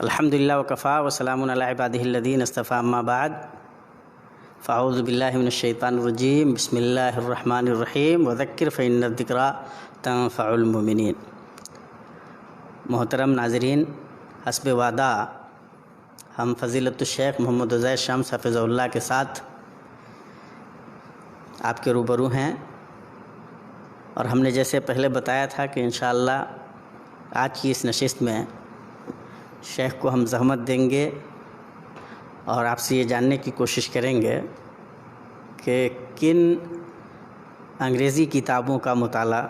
الحمدللہ وکفا وسلام علی عبادہ الذین اصطفیٰ اما بعد فاعوذ باللہ من الشیطان الرجیم بسم اللہ الرحمن الرحیم وذکر فإن الذکریٰ تنفع المؤمنین۔ محترم ناظرین، حسب وعدہ ہم فضیلت الشیخ محمد عزیر شمس حفظہ اللہ کے ساتھ آپ کے روبرو ہیں، اور ہم نے جیسے پہلے بتایا تھا کہ انشاءاللہ آج کی اس نشست میں شیخ کو ہم زحمت دیں گے اور آپ سے یہ جاننے کی کوشش کریں گے کہ کن انگریزی کتابوں کا مطالعہ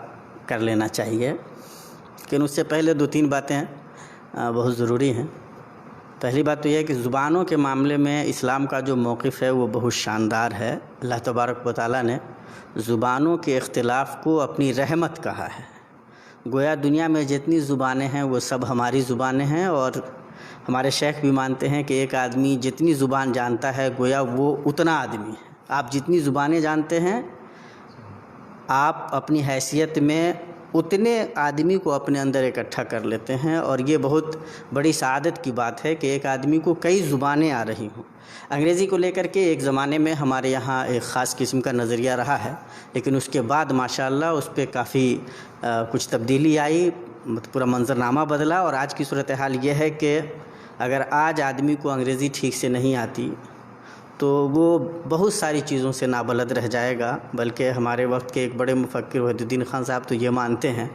کر لینا چاہیے، لیکن اس سے پہلے دو تین باتیں بہت ضروری ہیں۔ پہلی بات تو یہ ہے کہ زبانوں کے معاملے میں اسلام کا جو موقف ہے وہ بہت شاندار ہے۔ اللہ تبارک و تعالیٰ نے زبانوں کے اختلاف کو اپنی رحمت کہا ہے۔ گویا دنیا میں جتنی زبانیں ہیں وہ سب ہماری زبانیں ہیں، اور ہمارے شیخ بھی مانتے ہیں کہ ایک آدمی جتنی زبان جانتا ہے گویا وہ اتنا آدمی ہے۔ آپ جتنی زبانیں جانتے ہیں آپ اپنی حیثیت میں اتنے آدمی کو اپنے اندر اکٹھا کر لیتے ہیں، اور یہ بہت بڑی سعادت کی بات ہے کہ ایک آدمی کو کئی زبانیں آ رہی ہوں۔ انگریزی کو لے کر کے ایک زمانے میں ہمارے یہاں ایک خاص قسم کا نظریہ رہا ہے، لیکن اس کے بعد ماشاءاللہ اس پہ کافی کچھ تبدیلی آئی، پورا منظرنامہ بدلا، اور آج کی صورتحال یہ ہے کہ اگر آج آدمی کو انگریزی ٹھیک سے نہیں آتی تو وہ بہت ساری چیزوں سے نابلد رہ جائے گا۔ بلکہ ہمارے وقت کے ایک بڑے مفکر وحید الدین خان صاحب تو یہ مانتے ہیں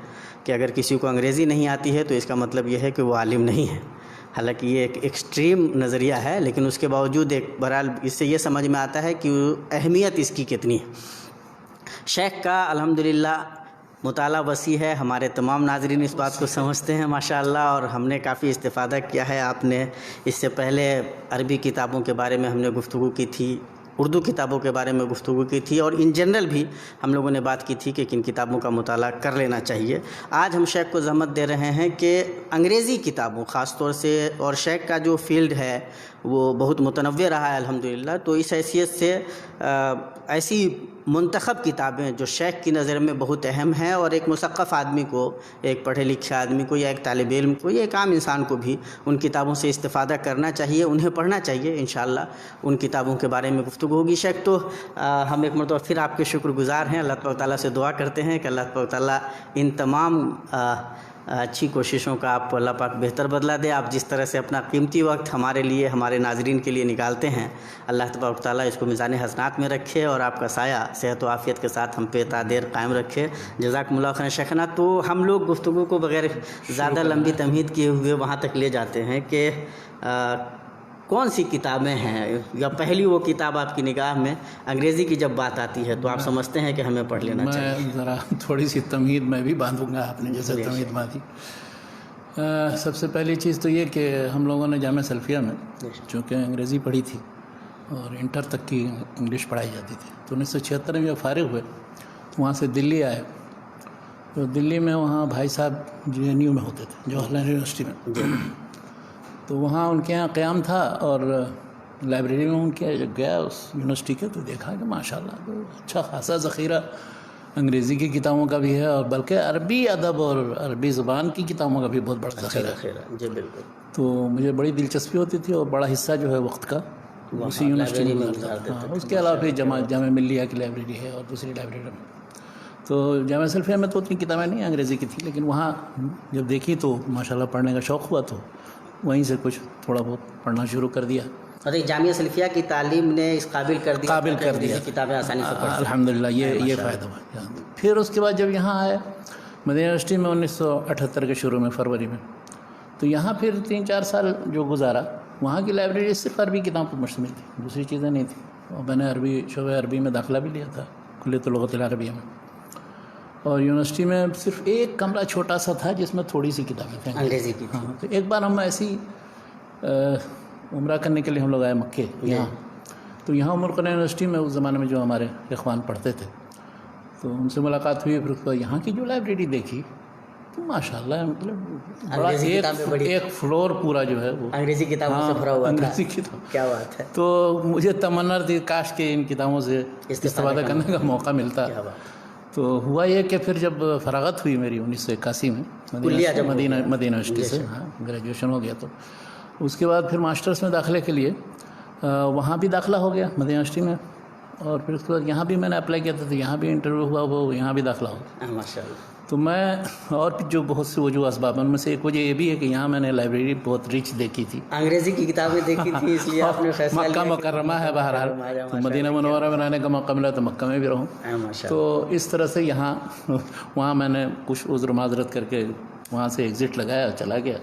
کہ اگر کسی کو انگریزی نہیں آتی ہے تو اس کا مطلب یہ ہے کہ وہ عالم نہیں ہے۔ حالانکہ یہ ایک ایکسٹریم نظریہ ہے، لیکن اس کے باوجود بہرحال اس سے یہ سمجھ میں آتا ہے کہ اہمیت اس کی کتنی ہے۔ شیخ کا الحمدللہ مطالعہ وسیع ہے، ہمارے تمام ناظرین اس بات کو سمجھتے ہیں ماشاءاللہ، اور ہم نے کافی استفادہ کیا ہے۔ آپ نے اس سے پہلے عربی کتابوں کے بارے میں ہم نے گفتگو کی تھی، اردو کتابوں کے بارے میں گفتگو کی تھی، اور ان جنرل بھی ہم لوگوں نے بات کی تھی کہ کن کتابوں کا مطالعہ کر لینا چاہیے۔ آج ہم شیخ کو زحمت دے رہے ہیں کہ انگریزی کتابوں خاص طور سے، اور شیخ کا جو فیلڈ ہے وہ بہت متنوع رہا ہے الحمدللہ، تو اس حیثیت سے ایسی منتخب کتابیں جو شیخ کی نظر میں بہت اہم ہیں، اور ایک مثقف آدمی کو، ایک پڑھے لکھے آدمی کو، یا ایک طالب علم کو، یا ایک عام انسان کو بھی ان کتابوں سے استفادہ کرنا چاہیے، انہیں پڑھنا چاہیے۔ انشاءاللہ ان کتابوں کے بارے میں گفتگو ہوگی۔ شیخ تو ہم ایک مرتبہ پھر آپ کے شکر گزار ہیں، اللہ تعالیٰ سے دعا کرتے ہیں کہ اللہ تعالیٰ ان تمام اچھی کوششوں کا آپ اللہ پاک بہتر بدلہ دے۔ آپ جس طرح سے اپنا قیمتی وقت ہمارے لیے، ہمارے ناظرین کے لیے نکالتے ہیں، اللہ تبارک تعالیٰ اس کو میزان حسنات میں رکھے، اور آپ کا سایہ صحت و عافیت کے ساتھ ہم پہ تا دیر قائم رکھے۔ جزاکم اللہ خیر شیخنا۔ تو ہم لوگ گفتگو کو بغیر زیادہ لمبی تمہید کیے ہوئے وہاں تک لے جاتے ہیں کہ کون سی کتابیں ہیں، یا پہلی وہ کتاب آپ کی نگاہ میں انگریزی کی جب بات آتی ہے تو آپ سمجھتے ہیں کہ ہمیں پڑھ لینا چاہیے؟ میں ذرا تھوڑی سی تمہید میں بھی باندھوں گا، آپ نے جیسے تمہید باندھی۔ سب سے پہلی چیز تو یہ کہ ہم لوگوں نے جامعہ سلفیہ میں چونکہ انگریزی پڑھی تھی اور انٹر تک کی انگلش پڑھائی جاتی تھی، تو 1976 میں جب فارغ ہوئے تو وہاں سے دلی آئے، تو دلی میں وہاں بھائی صاحب JNU میں ہوتے تھے، جواہر لال یونیورسٹی میں، تو وہاں ان کے یہاں قیام تھا، اور لائبریری میں ان کے گیا اس یونیورسٹی کے، تو دیکھا کہ ماشاءاللہ تو اچھا خاصا ذخیرہ انگریزی کی کتابوں کا بھی ہے، اور بلکہ عربی ادب اور عربی زبان کی کتابوں کا بھی بہت بڑا ذخیرہ ہے۔ جی بالکل۔ تو مجھے بڑی دلچسپی ہوتی تھی، اور بڑا حصہ جو ہے وقت کا اسی یونیورسٹی میں گزارتا تھا۔ اس کے علاوہ پھر جامعہ ملیہ کی لائبریری ہے، اور دوسری لائبریری میں۔ تو جامعہ سلفیہ میں تو اتنی کتابیں نہیں انگریزی کی تھیں، لیکن وہاں جب دیکھی تو ماشاءاللہ پڑھنے کا شوق ہوا، تو وہیں سے کچھ تھوڑا بہت پڑھنا شروع کر دیا۔ اور جامعہ سلفیہ کی تعلیم نے اس قابل کر دیا کتابیں آسانی سے پڑھ سکتے۔ الحمدللہ یہ فائدہ ہوا۔ پھر اس کے بعد جب یہاں آئے مدینہ یونیورسٹی میں 1978 کے شروع میں فروری میں، تو یہاں پھر 3-4 سال جو گزارا، وہاں کی لائبریری صرف عربی کتاب پر مشتمل تھی، دوسری چیزیں نہیں تھیں، اور میں نے شعبہ عربی میں داخلہ بھی لیا تھا کلیۃ اللغۃ العربیہ میں، اور یونیورسٹی میں صرف ایک کمرہ چھوٹا سا تھا جس میں تھوڑی سی کتابیں تھیں انگریزی کی۔ ہاں، تو ایک بار ہم ایسی عمرہ کرنے کے لیے ہم لوگ آئے مکے یہاں، تو یہاں عمر قرآن یونیورسٹی میں اس زمانے میں جو ہمارے اخوان پڑھتے تھے، تو ان سے ملاقات ہوئی، پھر یہاں کی جو لائبریری دیکھی تو ماشاءاللہ مطلب بڑا ایک فلور پورا جو ہے وہ انگریزی کتابوں سے بھرا ہوا تھا۔ انگریزی کتاب، کیا بات ہے! تو مجھے تمنا تھی کاش کہ ان کتابوں سے استفادہ کرنے کا موقع ملتا۔ تو ہوا یہ کہ پھر جب فراغت ہوئی میری 1981 میں مدینہ یونیورسٹی سے، گریجویشن ہو گیا، اس کے بعد پھر ماسٹرس میں داخلے کے لیے وہاں بھی داخلہ ہو گیا مدینہ یونیورسٹی میں، اور پھر اس کے بعد یہاں بھی میں نے اپلائی کیا تھا تو یہاں بھی انٹرویو ہوا، وہ یہاں بھی داخلہ ہو. ماشاء اللہ. تو میں اور بھی جو بہت سے وجوہ اسباب ہیں ان میں سے ایک وجہ یہ بھی ہے کہ یہاں میں نے لائبریری بہت ریچ دیکھی تھی، انگریزی کی کتابیں دیکھی تھی، اس لیے آپ نے فیصلہ مکہ مکرمہ ہے بہرحال، تو مدینہ منورہ میں رہنے کا موقع ملا تو مکہ میں بھی رہوں. تو اس طرح سے یہاں وہاں میں نے کچھ عذر معذرت کر کے وہاں سے ایگزٹ لگایا، چلا گیا،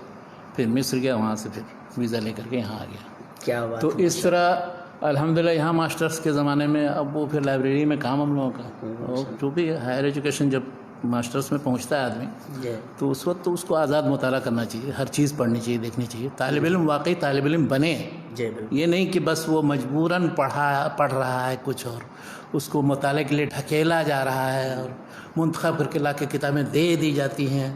پھر مصر گیا، وہاں سے پھر ویزا لے کر کے یہاں آ گیا. کیا بات. تو اس طرح الحمدللہ یہاں ماسٹرس کے زمانے میں اب وہ پھر لائبریری میں کام ہم لوگوں کا، اور جو بھی ہائر ایجوکیشن جب ماسٹرس میں پہنچتا ہے آدمی تو اس وقت تو اس کو آزاد مطالعہ کرنا چاہیے، ہر چیز پڑھنی چاہیے، دیکھنی چاہیے. طالب علم واقعی طالب علم بنے، یہ نہیں کہ بس وہ مجبوراً پڑھ رہا ہے کچھ اور اس کو مطالعے کے لیے ڈھکیلا جا رہا ہے اور منتخب کر کے لا کے کتابیں دے دی جاتی ہیں،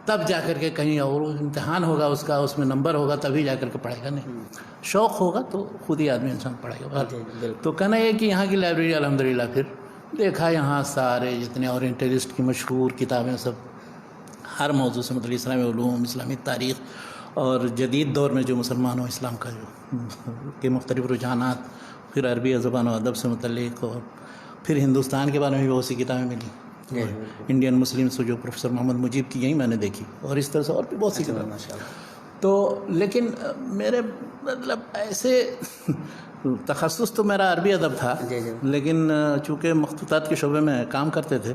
تب جا کر کے کہیں اور امتحان ہوگا اس کا، اس میں نمبر ہوگا تبھی جا کر کے پڑھے گا. نہیں، شوق ہوگا تو خود ہی آدمی انسان پڑھے گا. تو کہنا یہ کہ یہاں کی لائبریری الحمدللہ پھر دیکھا یہاں سارے جتنے اورینٹلسٹ کی مشہور کتابیں سب ہر موضوع سے مطلب اسلامی علوم، اسلامی تاریخ، اور جدید دور میں جو مسلمانوں اسلام کا جو کے مختلف رجحانات، پھر عربی زبان و ادب سے متعلق، اور پھر ہندوستان کے بارے میں بھی بہت سی کتابیں ملی، انڈین مسلم سے جو پروفیسر محمد مجیب کی، یہی میں نے دیکھی، اور اس طرح سے اور بھی بہت سی کتابیں. تو لیکن میرے مطلب ایسے تخصص تو میرا عربی ادب تھا، لیکن چونکہ مخطوطات کے شعبے میں کام کرتے تھے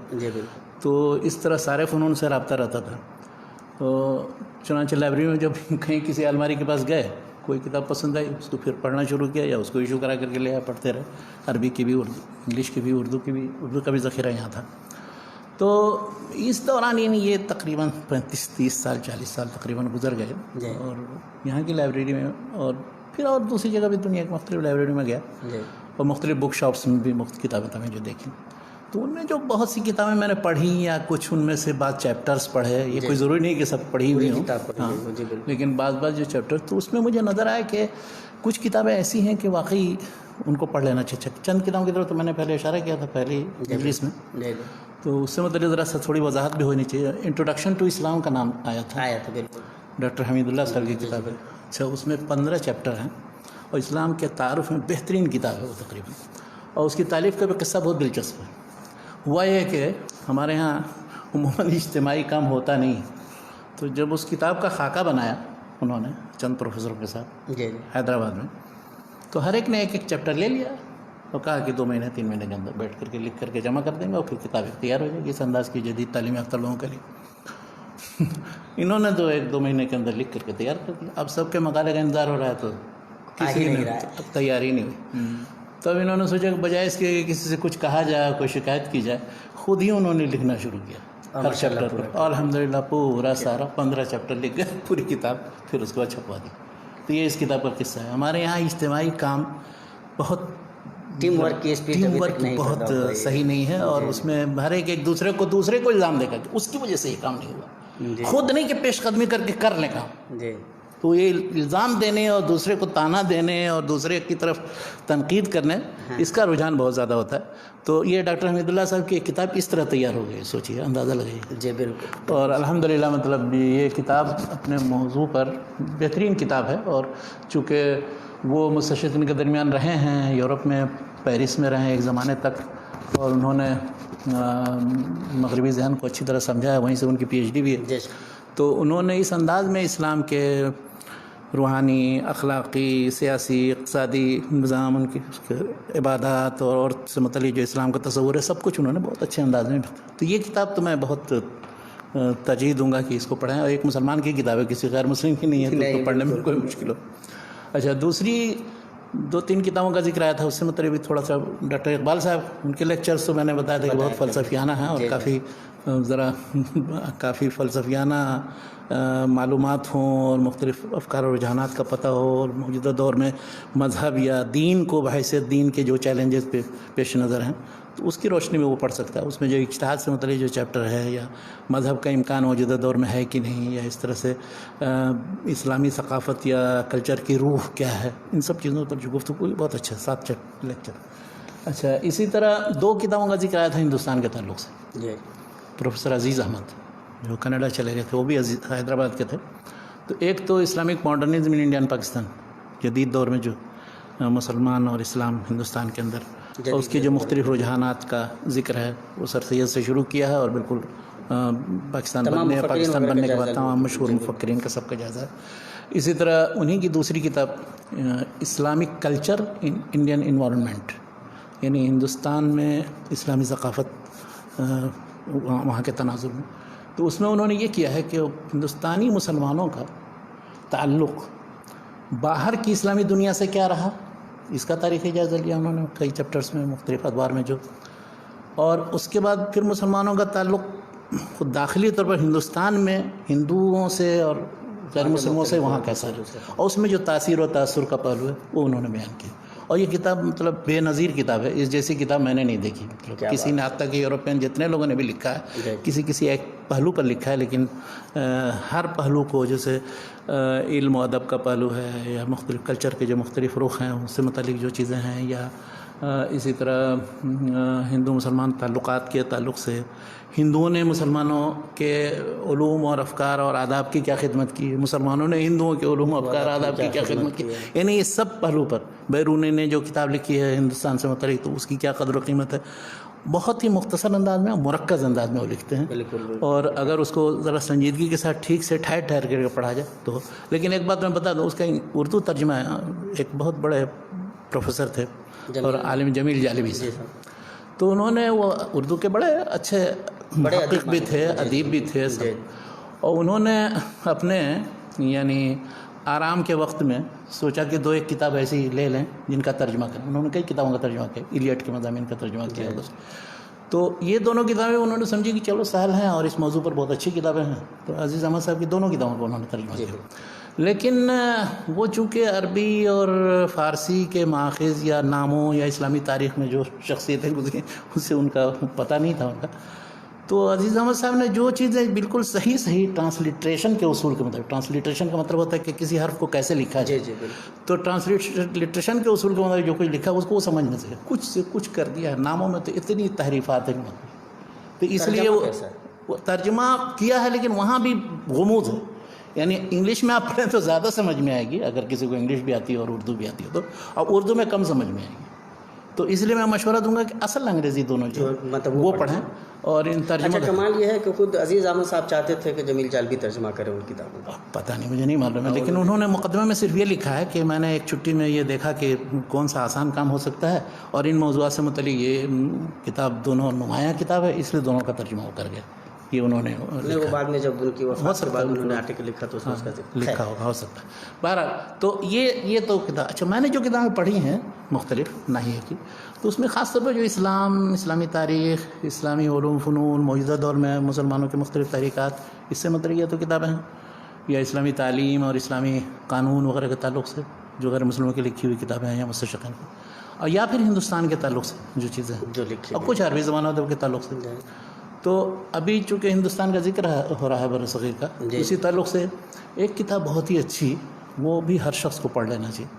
تو اس طرح سارے فنون سے رابطہ رہتا تھا. تو چنانچہ لائبریری میں جب کہیں کسی الماری کے پاس گئے، کوئی کتاب پسند آئی اس کو پھر پڑھنا شروع کیا، یا اس کو ایشو کرا کر کے لے آیا، پڑھتے رہے. عربی کی بھی، انگلش کی بھی، اردو کی بھی، اردو کا بھی ذخیرہ یہاں تھا. تو اس دوران یعنی یہ تقریباً 35-30 سال 40 سال تقریباً گزر گئے، اور یہاں کی لائبریری میں، اور پھر اور دوسری جگہ بھی دنیا کی مختلف لائبریری میں گیا، اور مختلف بک شاپس میں بھی مختلف کتابیں تمہیں جو دیکھیں. تو ان میں جو بہت سی کتابیں میں نے پڑھی، یا کچھ ان میں سے بعض چیپٹرز پڑھے، یہ کوئی ضروری نہیں کہ سب پڑھی ہوئی ہوں، لیکن بعض جو چیپٹر، تو اس میں مجھے نظر آیا کہ کچھ کتابیں ایسی ہیں کہ واقعی ان کو پڑھ لینا چاہیے. چند کتابوں کی طرف تو میں نے پہلے اشارہ کیا تھا پہلی مجلس میں، تو اس سے مطلب ذرا سا تھوڑی وضاحت بھی ہونی چاہیے. انٹروڈکشن ٹو اسلام کا نام آیا تھا، بالکل، ڈاکٹر حمید اللہ صاحب کی کتاب ہے. اچھا، اس میں 15 چیپٹر ہیں، اور اسلام کے تعارف میں بہترین کتاب ہے وہ تقریباً. اور اس کی تالیف کا بھی قصہ بہت دلچسپ ہے. ہوا یہ کہ ہمارے ہاں عموماً اجتماعی کام ہوتا نہیں، تو جب اس کتاب کا خاکہ بنایا انہوں نے چند پروفیسروں کے ساتھ حیدرآباد میں، تو ہر ایک نے ایک چیپٹر لے لیا اور کہا کہ 2 مہینے 3 مہینے کے اندر بیٹھ کر کے لکھ کر کے جمع کر دیں گے، اور پھر کتاب تیار ہو جائے گی. اس انداز کی جدید تعلیم یافتہ لوگوں کے لیے انہوں نے تو 1-2 مہینے کے اندر لکھ کر کے تیار کر دیا. اب سب کے مقالے کا انتظار ہو رہا ہے تو کسی نے اب تیاری نہیں ہوئی. تب انہوں نے سوچا کہ بجائے اس کے کسی سے کچھ کہا جائے، کوئی شکایت کی جائے، خود ہی انہوں نے لکھنا شروع کیا ہر چیپٹر پر. اور الحمدللہ پورا سارا 15 چیپٹر لکھ گئے، پوری کتاب پھر اس کو چھپوا دی. تو یہ اس کتاب کا قصہ ہے. ہمارے یہاں اجتماعی کام بہت، ٹیم ورک بہت صحیح نہیں ہے، اور اس میں ہر ایک دوسرے کو الزام دے کر اس کی وجہ سے یہ کام نہیں ہوا. خود نہیں کہ پیش قدمی کر کے کر لیں کام. تو یہ الزام دینے اور دوسرے کو تانا دینے اور دوسرے کی طرف تنقید کرنے، اس کا رجحان بہت زیادہ ہوتا ہے. تو یہ ڈاکٹر حمید اللہ صاحب کی ایک کتاب اس طرح تیار ہو گئی، سوچیے، اندازہ لگائیے. بالکل. اور الحمدللہ مطلب یہ کتاب اپنے موضوع پر بہترین کتاب ہے. اور چونکہ وہ مستشرقین کے درمیان رہے ہیں، یورپ میں، پیرس میں رہے ایک زمانے تک، اور انہوں نے مغربی ذہن کو اچھی طرح سمجھا ہے، وہیں سے ان کی PhD بھی ہے. تو انہوں نے اس انداز میں اسلام کے روحانی، اخلاقی، سیاسی، اقتصادی نظام، ان کی عبادات اور سے متعلق جو اسلام کا تصور ہے، سب کچھ انہوں نے بہت اچھے انداز میں. تو یہ کتاب تو میں بہت ترجیح دوں گا کہ اس کو پڑھیں. اور ایک مسلمان کی کتاب ہے، کسی غیر مسلم کی نہیں ہے، تو اس کو پڑھنے میں کوئی مشکل ہو. اچھا، دوسری 2-3 کتابوں کا ذکر آیا تھا، اس سے مطلب تھوڑا سا ڈاکٹر اقبال صاحب، ان کے لیکچرز تو میں نے بتایا تھا کہ بہت فلسفیانہ ہیں، اور کافی فلسفیانہ معلومات ہوں، اور مختلف افکار و رجحانات کا پتہ ہو، اور موجودہ دور میں مذہب یا دین کو بحیثیت دین کے جو چیلنجز پیش نظر ہیں، تو اس کی روشنی میں وہ پڑھ سکتا ہے. اس میں جو اجتہاد سے متعلق جو چیپٹر ہے، یا مذہب کا امکان موجودہ دور میں ہے کہ نہیں، یا اس طرح سے اسلامی ثقافت یا کلچر کی روح کیا ہے، ان سب چیزوں پر جو گفتگو ہوئی بہت اچھا، 7 لیکچر. اچھا، اسی طرح 2 کتابوں کا ذکر آیا تھا ہندوستان کے تعلق سے. پروفیسر عزیز احمد جو کینیڈا چلے گئے تھے، وہ بھی حیدرآباد کے تھے. تو ایک تو Islamic modernism in India and Pakistan, جدید دور میں جو مسلمان اور اسلام ہندوستان کے اندر، اور اس کے جو مختلف رجحانات کا ذکر ہے وہ سر سید سے شروع کیا ہے، اور بالکل پاکستان بننے کے بعد تمام مشہور مفکرین کا سب کا جائزہ ہے۔ اسی طرح انہی کی دوسری کتاب اسلامک کلچر ان انڈین انوائرمنٹ، یعنی ہندوستان میں اسلامی ثقافت وہاں کے تناظر میں، تو اس میں انہوں نے یہ کیا ہے کہ ہندوستانی مسلمانوں کا تعلق باہر کی اسلامی دنیا سے کیا رہا، اس کا تاریخی جائزہ لیا انہوں نے کئی چیپٹرز میں، مختلف ادوار میں جو، اور اس کے بعد پھر مسلمانوں کا تعلق خود داخلی طور پر ہندوستان میں ہندوؤں سے اور غیر مسلموں سے وہاں کیسا ہے، اور اس میں جو تاثیر و تاثر کا پہلو ہے وہ انہوں نے بیان کیا۔ اور یہ کتاب مطلب بے نظیر کتاب ہے، اس جیسی کتاب میں نے نہیں دیکھی، مطلب کسی نے آج تک یورپین جتنے لوگوں نے بھی لکھا ہے کسی ایک پہلو پر لکھا ہے، لیکن ہر پہلو کو، جیسے علم و ادب کا پہلو ہے یا مختلف کلچر کے جو مختلف رخ ہیں اس سے متعلق جو چیزیں ہیں، یا اسی طرح ہندو مسلمان تعلقات کے تعلق سے ہندوؤں نے مسلمانوں کے علوم اور افکار اور آداب کی کیا خدمت کی، مسلمانوں نے ہندوؤں کے علوم اور افکار آداب کی کیا خدمت کی، یعنی یہ سب پہلو پر بیرونی نے جو کتاب لکھی ہے ہندوستان سے متعلق تو اس کی کیا قدر و قیمت ہے، بہت ہی مختصر انداز میں، مرکز انداز میں وہ لکھتے ہیں، اور اگر اس کو ذرا سنجیدگی کے ساتھ ٹھیک سے ٹھہر کر پڑھا جائے تو۔ لیکن ایک بات میں بتا دوں، اس کا اردو ترجمہ ہے، ایک بہت بڑے پروفیسر تھے اور عالم جمیل جالبی سے، تو انہوں نے وہ اردو کے بڑے اچھے محقق بھی تھے، ادیب بھی تھے سب، اور انہوں نے اپنے یعنی آرام کے وقت میں سوچا کہ دو ایک کتاب ایسی لے لیں جن کا ترجمہ کریں۔ انہوں نے کئی کتابوں کا ترجمہ کیا، ایلیٹ کے مضامین کا ترجمہ کیا، تو یہ دونوں کتابیں انہوں نے سمجھی کہ چلو سہل ہیں اور اس موضوع پر بہت اچھی کتابیں ہیں، تو عزیز احمد صاحب کی دونوں کتابوں کو انہوں نے ترجمہ کیا۔ لیکن وہ چونکہ عربی اور فارسی کے ماخذ یا ناموں یا اسلامی تاریخ میں جو شخصیتیں گزری اس سے ان کا پتہ نہیں تھا ان کا، تو عزیز احمد صاحب نے جو چیزیں بالکل صحیح ٹرانسلیٹریشن کے اصول کے مطابق، ٹرانسلیٹریشن کا مطلب ہوتا ہے کہ کسی حرف کو کیسے لکھا جائے، تو ٹرانسلیٹریشن کے اصول کے مطابق جو کچھ لکھا اس کو وہ سمجھ نہیں سکے، کچھ سے کچھ کر دیا ہے، ناموں میں تو اتنی تحریفات ہیں، تو اس لیے وہ ترجمہ کیا ہے، لیکن وہاں بھی غموض ہے، یعنی انگلش میں آپ پڑھیں تو زیادہ سمجھ میں آئے گی اگر کسی کو انگلش بھی آتی ہے اور اردو بھی آتی ہے تو، اور اردو میں کم سمجھ میں آئے گی، تو اس لیے میں مشورہ دوں گا کہ اصل انگریزی دونوں جو مطلب وہ پڑھیں اور ان ترجمہ۔ اچھا، کمال یہ ہے کہ خود عزیز احمد صاحب چاہتے تھے کہ جمیل جالبی ترجمہ کرے ان کتابوں کا، پتہ نہیں، مجھے نہیں معلوم ہے، لیکن انہوں نے مقدمے میں صرف یہ لکھا ہے کہ میں نے ایک چھٹی میں یہ دیکھا کہ کون سا آسان کام ہو سکتا ہے، اور ان موضوعات سے متعلق یہ کتاب دونوں نمایاں کتاب ہے، اس لیے دونوں کا ترجمہ وہ کر گیا، یہ انہوں نے وہ بعد میں جب ان کی وفات کے بعد انہوں نے آرٹیکل لکھا تو اس میں اس کا ذکر لکھا ہوگا، ہو سکتا ہے۔ بہرحال تو یہ تو کتاب، اچھا میں نے جو کتابیں پڑھی ہیں مختلف ناحیے کی، تو اس میں خاص طور پر جو اسلامی تاریخ، اسلامی علوم فنون، موجودہ دور میں مسلمانوں کے مختلف تحریکات، اس سے متعلق یہ تو کتابیں ہیں، یا اسلامی تعلیم اور اسلامی قانون وغیرہ کے تعلق سے جو غیر مسلموں کی لکھی ہوئی کتابیں ہیں یا مستشرقین کی، اور یا پھر ہندوستان کے تعلق سے جو چیزیں جو لکھی، اور کچھ عربی زبان ادب کے تعلق سے۔ تو ابھی چونکہ ہندوستان کا ذکر ہو رہا ہے برصغیر کا، اسی تعلق سے ایک کتاب بہت ہی اچھی، وہ بھی ہر شخص کو پڑھ لینا چاہیے،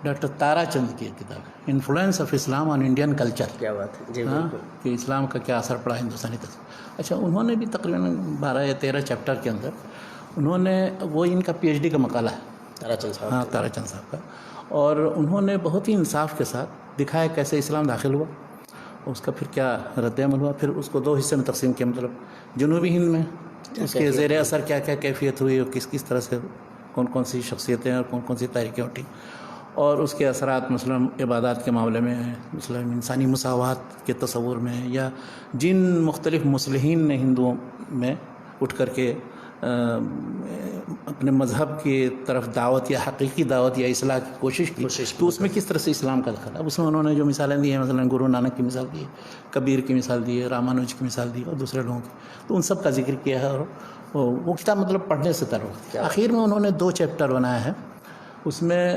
ڈاکٹر تارا چند کی ایک کتاب ہے، influence of Islam on Indian culture. کیا بات ہے جی، کہ اسلام کا کیا اثر پڑا ہندوستانی تہذیب۔ اچھا، انہوں نے بھی تقریباً 12 یا 13 چیپٹر کے اندر انہوں نے، وہ ان کا پی ایچ ڈی کا مقالہ ہے تارا چند صاحب، ہاں تارا چند صاحب کا، اور انہوں نے بہت ہی انصاف کے ساتھ دکھایا کیسے اسلام داخل ہوا، اس کا پھر کیا رد عمل ہوا، پھر اس کو 2 حصے میں تقسیم کیا، مطلب جنوبی ہند میں اس کے زیر اثر کیا کیا کیفیت ہوئی اور کس طرح سے کون سی شخصیتیں اور کون سی تحریکیں اٹھی، اور اس کے اثرات مثلاً عبادات کے معاملے میں، مثلاً انسانی مساوات کے تصور میں، یا جن مختلف مصلحین نے ہندوؤں میں اٹھ کر کے اپنے مذہب کی طرف دعوت یا حقیقی دعوت یا اصلاح کی کوشش کی، تو اس میں کس طرح سے اسلام کا دخل ہے۔ اب اس میں انہوں نے جو مثالیں دی ہیں، مثلا گرو نانک کی مثال دی ہے، کبیر کی مثال دی ہے، رامانوج کی مثال دی ہے، اور دوسرے لوگوں کی، تو ان سب کا ذکر کیا ہے، اور وہ کتاب مطلب پڑھنے سے تعلق۔ آخر میں انہوں نے 2 چیپٹر بنایا ہے، اس میں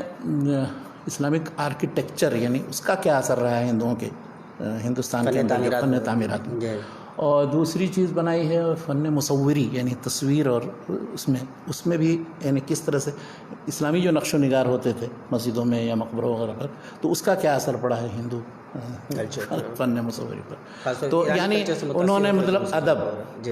اسلامک آرکیٹیکچر یعنی اس کا کیا اثر رہا ہے ہندوؤں کے ہندوستان کے فن تعمیرات میں، اور دوسری چیز بنائی ہے فن مصوری یعنی تصویر، اور اس میں بھی یعنی کس طرح سے اسلامی جو نقش و نگار ہوتے تھے مسجدوں میں یا مقبروں وغیرہ پر، تو اس کا کیا اثر پڑا ہے ہندو فن مصوری پر. تو یعنی انہوں نے مطلب ادب،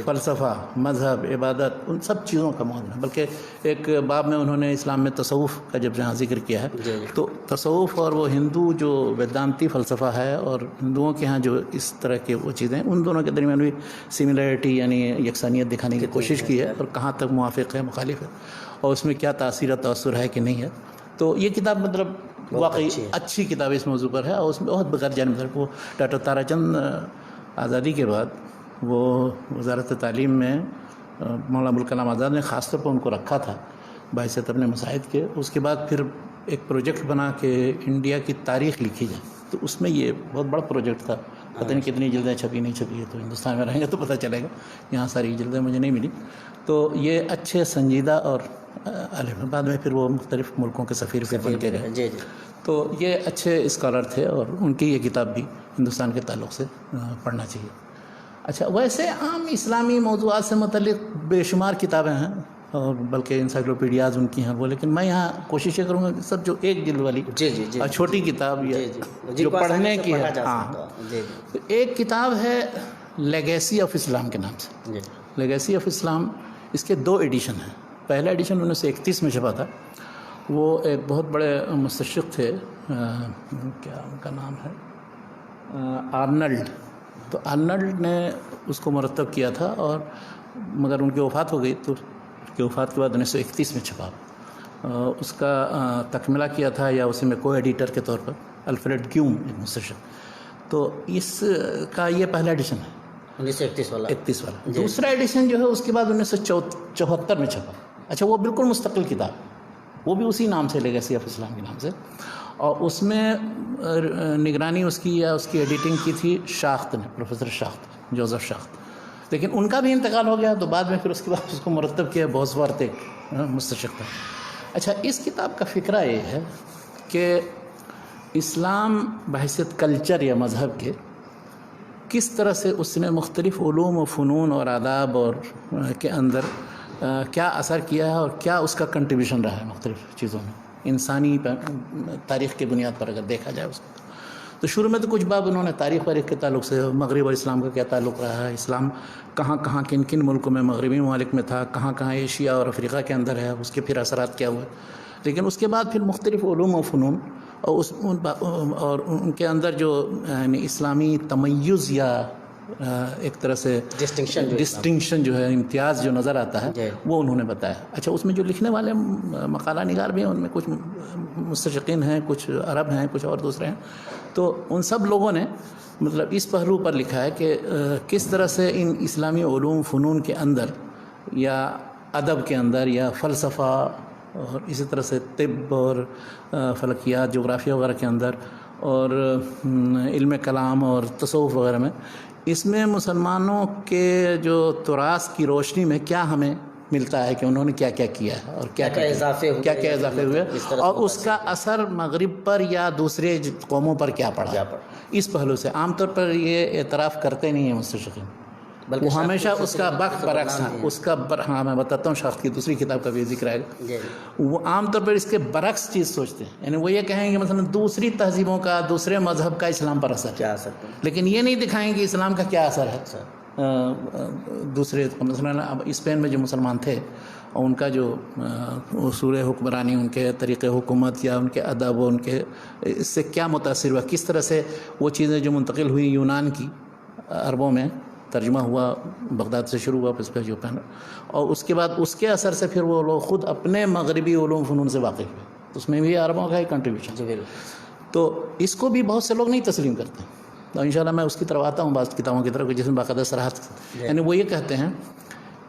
فلسفہ، مذہب، عبادت، ان سب چیزوں کا موضوع ہے. بلکہ ایک باب میں انہوں نے اسلام میں تصوف کا جب جہاں ذکر کیا ہے تو تصوف اور وہ ہندو جو ویدانتی فلسفہ ہے اور ہندوؤں کے ہاں جو اس طرح کے وہ چیزیں، ان دونوں کے درمیان بھی سملیرٹی یعنی یکسانیت دکھانے کی کوشش کی ہے اور کہاں تک موافق ہے، مخالف ہے، اور اس میں کیا تاثیر تاثر ہے کہ نہیں ہے. تو یہ کتاب مطلب واقعی اچھی کتاب اس موضوع پر ہے، اور اس میں بہت بغیر جانب وہ ڈاکٹر تارا چند آزادی کے بعد وہ وزارت تعلیم میں مولانا ابوالکلام آزاد نے خاص طور پر ان کو رکھا تھا بحیثیت اپنے مساعد کے. اس کے بعد پھر ایک پروجیکٹ بنا کہ انڈیا کی تاریخ لکھی جائے، تو اس میں یہ بہت بڑا پروجیکٹ تھا. پتہ نہیں کتنی جلدیں چھپی نہیں چھپی ہے، تو ہندوستان میں رہیں گے تو پتہ چلے گا. یہاں ساری جلدیں مجھے نہیں ملی. تو یہ اچھے سنجیدہ اور بعد میں پھر وہ مختلف ملکوں کے سفیر پھر بن کے گئے. تو یہ اچھے اسکالر تھے اور ان کی یہ کتاب بھی ہندوستان کے تعلق سے پڑھنا چاہیے. اچھا، ویسے عام اسلامی موضوعات سے متعلق بے شمار کتابیں ہیں اور بلکہ انسائکلوپیڈیاز ان کی ہیں وہ، لیکن میں یہاں کوشش یہ کروں گا کہ سب جو ایک جلد والی اور چھوٹی کتاب جو پڑھنے کی ہے. ہاں، ایک کتاب ہے لیگیسی آف اسلام کے نام سے. لیگیسی آف اسلام، اس کے 2 ایڈیشن ہیں. پہلا ایڈیشن 1931 میں چھپا تھا. وہ ایک بہت بڑے مستشرق تھے، کیا ان کا نام ہے، آرنلڈ. تو آرنلڈ نے اس کو مرتب کیا تھا، اور مگر ان کی وفات ہو گئی، تو اس کی وفات کے بعد 1931 میں چھپا. اس کا تکملہ کیا تھا یا اسی میں کو ایڈیٹر کے طور پر الفریڈ گیوم، ایک مستشرق. تو اس کا یہ پہلا ایڈیشن ہے 1931 والا. دوسرا ایڈیشن جو ہے اس کے بعد 1974 میں چھپا. اچھا، وہ بالکل مستقل کتاب، وہ بھی اسی نام سے، لیگیسی آف اسلام کے نام سے. اور اس میں نگرانی اس کی یا اس کی ایڈیٹنگ کی تھی شاخت نے، پروفیسر شاخت، جوزف شاخت. لیکن ان کا بھی انتقال ہو گیا، تو بعد میں پھر اس کے بعد اس کو مرتب کیا بوسورتھ، ایک مستشرق تھا. اچھا، اس کتاب کا فکرہ یہ ہے کہ اسلام بحیثیت کلچر یا مذہب کے کس طرح سے اس نے مختلف علوم و فنون اور آداب اور کے اندر کیا اثر کیا ہے اور کیا اس کا کنٹریبیوشن رہا ہے مختلف چیزوں میں، انسانی تاریخ کی بنیاد پر اگر دیکھا جائے اس کو. تو شروع میں تو کچھ باب انہوں نے تاریخ واریخ کے تعلق سے، مغرب اور اسلام کا کیا تعلق رہا ہے، اسلام کہاں کہاں کن کن ملکوں میں مغربی ممالک میں تھا، کہاں کہاں ایشیا اور افریقہ کے اندر ہے، اس کے پھر اثرات کیا ہوئے. لیکن اس کے بعد پھر مختلف علوم و فنون اور ان کے اندر جو یعنی اسلامی تمیز یا ایک طرح سے ڈسٹنکشن جو ہے، امتیاز جو نظر آتا ہے، وہ انہوں نے بتایا. اچھا، اس میں جو لکھنے والے مقالہ نگار بھی ہیں، ان میں کچھ مستشرقین ہیں، کچھ عرب ہیں، کچھ اور دوسرے ہیں. تو ان سب لوگوں نے مطلب اس پہلو پر لکھا ہے کہ کس طرح سے ان اسلامی علوم فنون کے اندر یا ادب کے اندر یا فلسفہ اور اسی طرح سے طب اور فلکیات، جغرافیہ وغیرہ کے اندر اور علم کلام اور تصوف وغیرہ میں، اس میں مسلمانوں کے جو تراث کی روشنی میں کیا ہمیں ملتا ہے کہ انہوں نے کیا کیا کیا ہے اور کیا اضافے ہوئے، اور اس کا اثر مغرب پر یا دوسرے قوموں پر کیا پڑا. اس پہلو سے عام طور پر یہ اعتراف کرتے نہیں ہیں مستشرقین، وہ ہمیشہ اس کا برعکس ہیں. اس کا ہاں، میں بتاتا ہوں، شاخت کی دوسری کتاب کا بھی ذکر ہے. وہ عام طور پر اس کے برعکس چیز سوچتے ہیں، یعنی وہ یہ کہیں گے مثلا دوسری تہذیبوں کا، دوسرے مذہب کا اسلام پر اثر کیا اثر، لیکن یہ نہیں دکھائیں گے اسلام کا کیا اثر ہے دوسرے. مثلا اب اسپین میں جو مسلمان تھے اور ان کا جو اصول حکمرانی، ان کے طریقے حکومت یا ان کے ادب، ان کے اس سے کیا متاثر ہوا، کس طرح سے وہ چیزیں جو منتقل ہوئی یونان کی عربوں میں، ترجمہ ہوا بغداد سے شروع ہوا، اس پہ جو پہنا، اور اس کے بعد اس کے اثر سے پھر وہ لوگ خود اپنے مغربی علوم فنون سے واقف ہوئے. اس میں بھی عربوں کا ہی کنٹریبیوشن. تو اس کو بھی بہت سے لوگ نہیں تسلیم کرتے. تو انشاءاللہ میں اس کی طرف آتا ہوں، بعض کتابوں کی طرف جس میں باقاعدہ صراحت، یعنی وہ یہ کہتے ہیں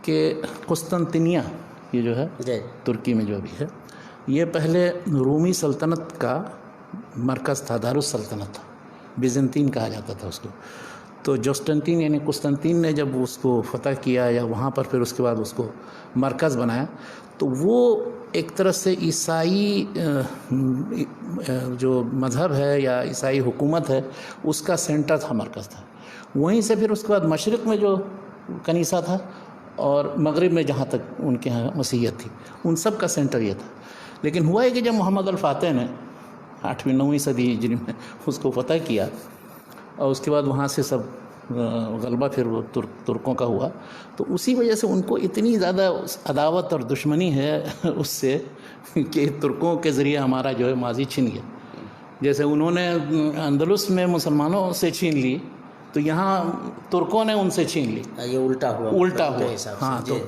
کہ قسطنطنیہ یہ جو ہے ترکی میں جو بھی ہے، یہ پہلے رومی سلطنت کا مرکز تھا، دارالسلطنت تھا، بیزنطین کہا جاتا تھا اس کو. تو جوسٹنٹین یعنی قسطنطین نے جب اس کو فتح کیا یا وہاں پر پھر اس کے بعد اس کو مرکز بنایا، تو وہ ایک طرح سے عیسائی جو مذہب ہے یا عیسائی حکومت ہے اس کا سینٹر تھا، مرکز تھا. وہیں سے پھر اس کے بعد مشرق میں جو کنیسہ تھا اور مغرب میں جہاں تک ان کے ہاں مسیحیت تھی، ان سب کا سینٹر یہ تھا. لیکن ہوا ہے کہ جب محمد الفاتح نے 8ویں 9ویں صدی ہجری میں اس کو فتح کیا، اور اس کے بعد وہاں سے سب غلبہ پھر وہ ترکوں کا ہوا. تو اسی وجہ سے ان کو اتنی زیادہ عداوت اور دشمنی ہے اس سے کہ ترکوں کے ذریعے ہمارا جو ہے ماضی چھن گیا. جیسے انہوں نے اندلس میں مسلمانوں سے چھین لی تو یہاں ترکوں نے ان سے چھین لی. یہ الٹا ہوا. ہاں. تو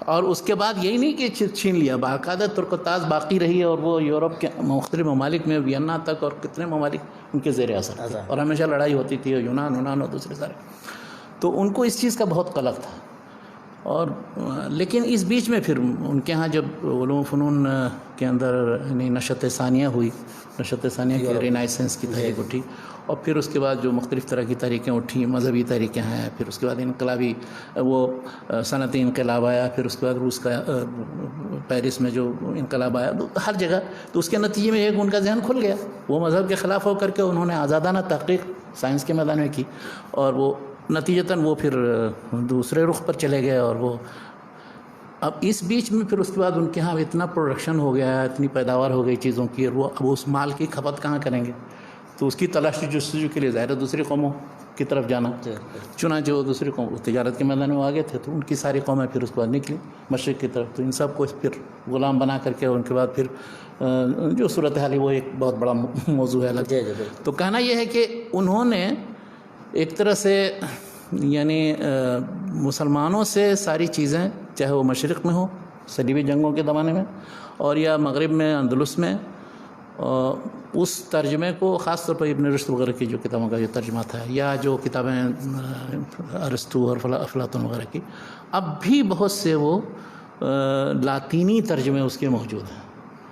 اور اس کے بعد یہی نہیں کہ چھین لیا، باقاعدہ ترکتاز باقی رہی ہے، اور وہ یورپ کے مختلف ممالک میں وینا تک اور کتنے ممالک ان کے زیر اثر تھے، اور ہمیشہ لڑائی ہوتی تھی، یونان اور دوسرے سارے. تو ان کو اس چیز کا بہت قلق تھا. اور لیکن اس بیچ میں پھر ان کے ہاں جب علوم و فنون کے اندر یعنی نشت ثانیہ ہوئی، نشت ثانیہ کی رینائسنس کی تحریک اٹھی، اور پھر اس کے بعد جو مختلف طرح کی تحریکیں اٹھیں، مذہبی تحریکیں ہیں، پھر اس کے بعد انقلابی وہ صنعتی انقلاب آیا، پھر اس کے بعد روس کا پیرس میں جو انقلاب آیا، ہر جگہ. تو اس کے نتیجے میں ایک ان کا ذہن کھل گیا، وہ مذہب کے خلاف ہو کر کے انہوں نے آزادانہ تحقیق سائنس کے میدان میں کی، اور وہ نتیجتاً وہ پھر دوسرے رخ پر چلے گئے. اور وہ اب اس بیچ میں پھر اس کے بعد ان کے ہاں اتنا پروڈکشن ہو گیا، اتنی پیداوار ہو گئی چیزوں کی، اور وہ اب اس مال کی کھپت کہاں کریں گے؟ تو اس کی تلاش جستجو کے لیے ظاہر ہے دوسری قوموں کی طرف جانا. چنانچہ وہ دوسری قوم تجارت کے میدان میں آگے تھے، تو ان کی ساری قومیں پھر اس کے بعد نکلی مشرق کی طرف. تو ان سب کو پھر غلام بنا کر کے، ان کے بعد پھر جو صورتحال ہے وہ ایک بہت بڑا موضوع ہے الگ. تو کہنا یہ ہے کہ انہوں نے ایک طرح سے یعنی مسلمانوں سے ساری چیزیں، چاہے وہ مشرق میں ہو صلیبی جنگوں کے زمانے میں، اور یا مغرب میں اندلس میں، اس ترجمے کو خاص طور پر ابن رشد وغیرہ کی جو کتابوں کا جو ترجمہ تھا، یا جو کتابیں ارسطو اور افلاطون وغیرہ کی، اب بھی بہت سے وہ لاطینی ترجمے اس کے موجود ہیں.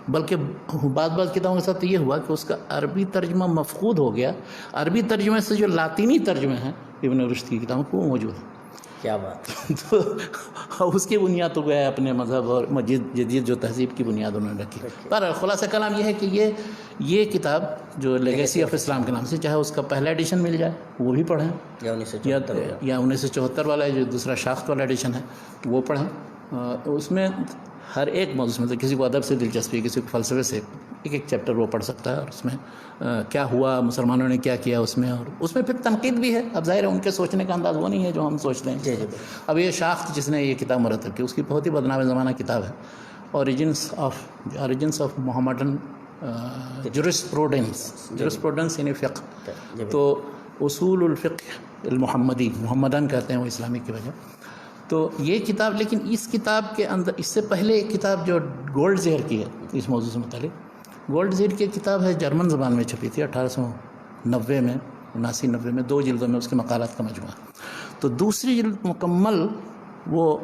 بلکہ بعض کتابوں کے ساتھ یہ ہوا کہ اس کا عربی ترجمہ مفقود ہو گیا، عربی ترجمے سے جو لاطینی ترجمے ہیں ابن رشد کی کتابوں کو وہ موجود ہیں. کیا بات. تو اس کی بنیاد تو گیا اپنے مذہب اور جدید جو تہذیب کی بنیاد انہوں نے رکھی. پر خلاصہ کلام یہ ہے کہ یہ کتاب جو لیگیسی آف اسلام کے نام سے، چاہے اس کا پہلا ایڈیشن مل جائے وہ بھی پڑھیں، یا 1974 والا جو دوسرا شاخت والا ایڈیشن ہے وہ پڑھیں. اس میں ہر ایک موضوع میں، کسی کو ادب سے دلچسپی، کسی کو فلسفے سے، ایک چیپٹر وہ پڑھ سکتا ہے، اور اس میں کیا ہوا، مسلمانوں نے کیا کیا اس میں، اور اس میں پھر تنقید بھی ہے. اب ظاہر ہے ان کے سوچنے کا انداز وہ نہیں ہے جو ہم سوچتے ہیں. اب یہ شاخت جس نے یہ کتاب مرتب کی، اس کی بہت ہی بدنام زمانہ کتاب ہے، اوریجنس آف محمدن جورسپروڈنس یعنی فقہ. تو اصول الفقہ المحمدی، محمدن کہتے ہیں وہ اسلامی کی وجہ. تو یہ کتاب، لیکن اس کتاب کے اندر اس سے پہلے ایک کتاب جو گولڈ زہر کی ہے اس موضوع سے متعلق، گولڈ زہر کی کتاب ہے، جرمن زبان میں چھپی تھی 1890 میں، 79-90 میں، 2 جلدوں میں اس کے مقالات کا مجموعہ. تو دوسری جلد مکمل وہ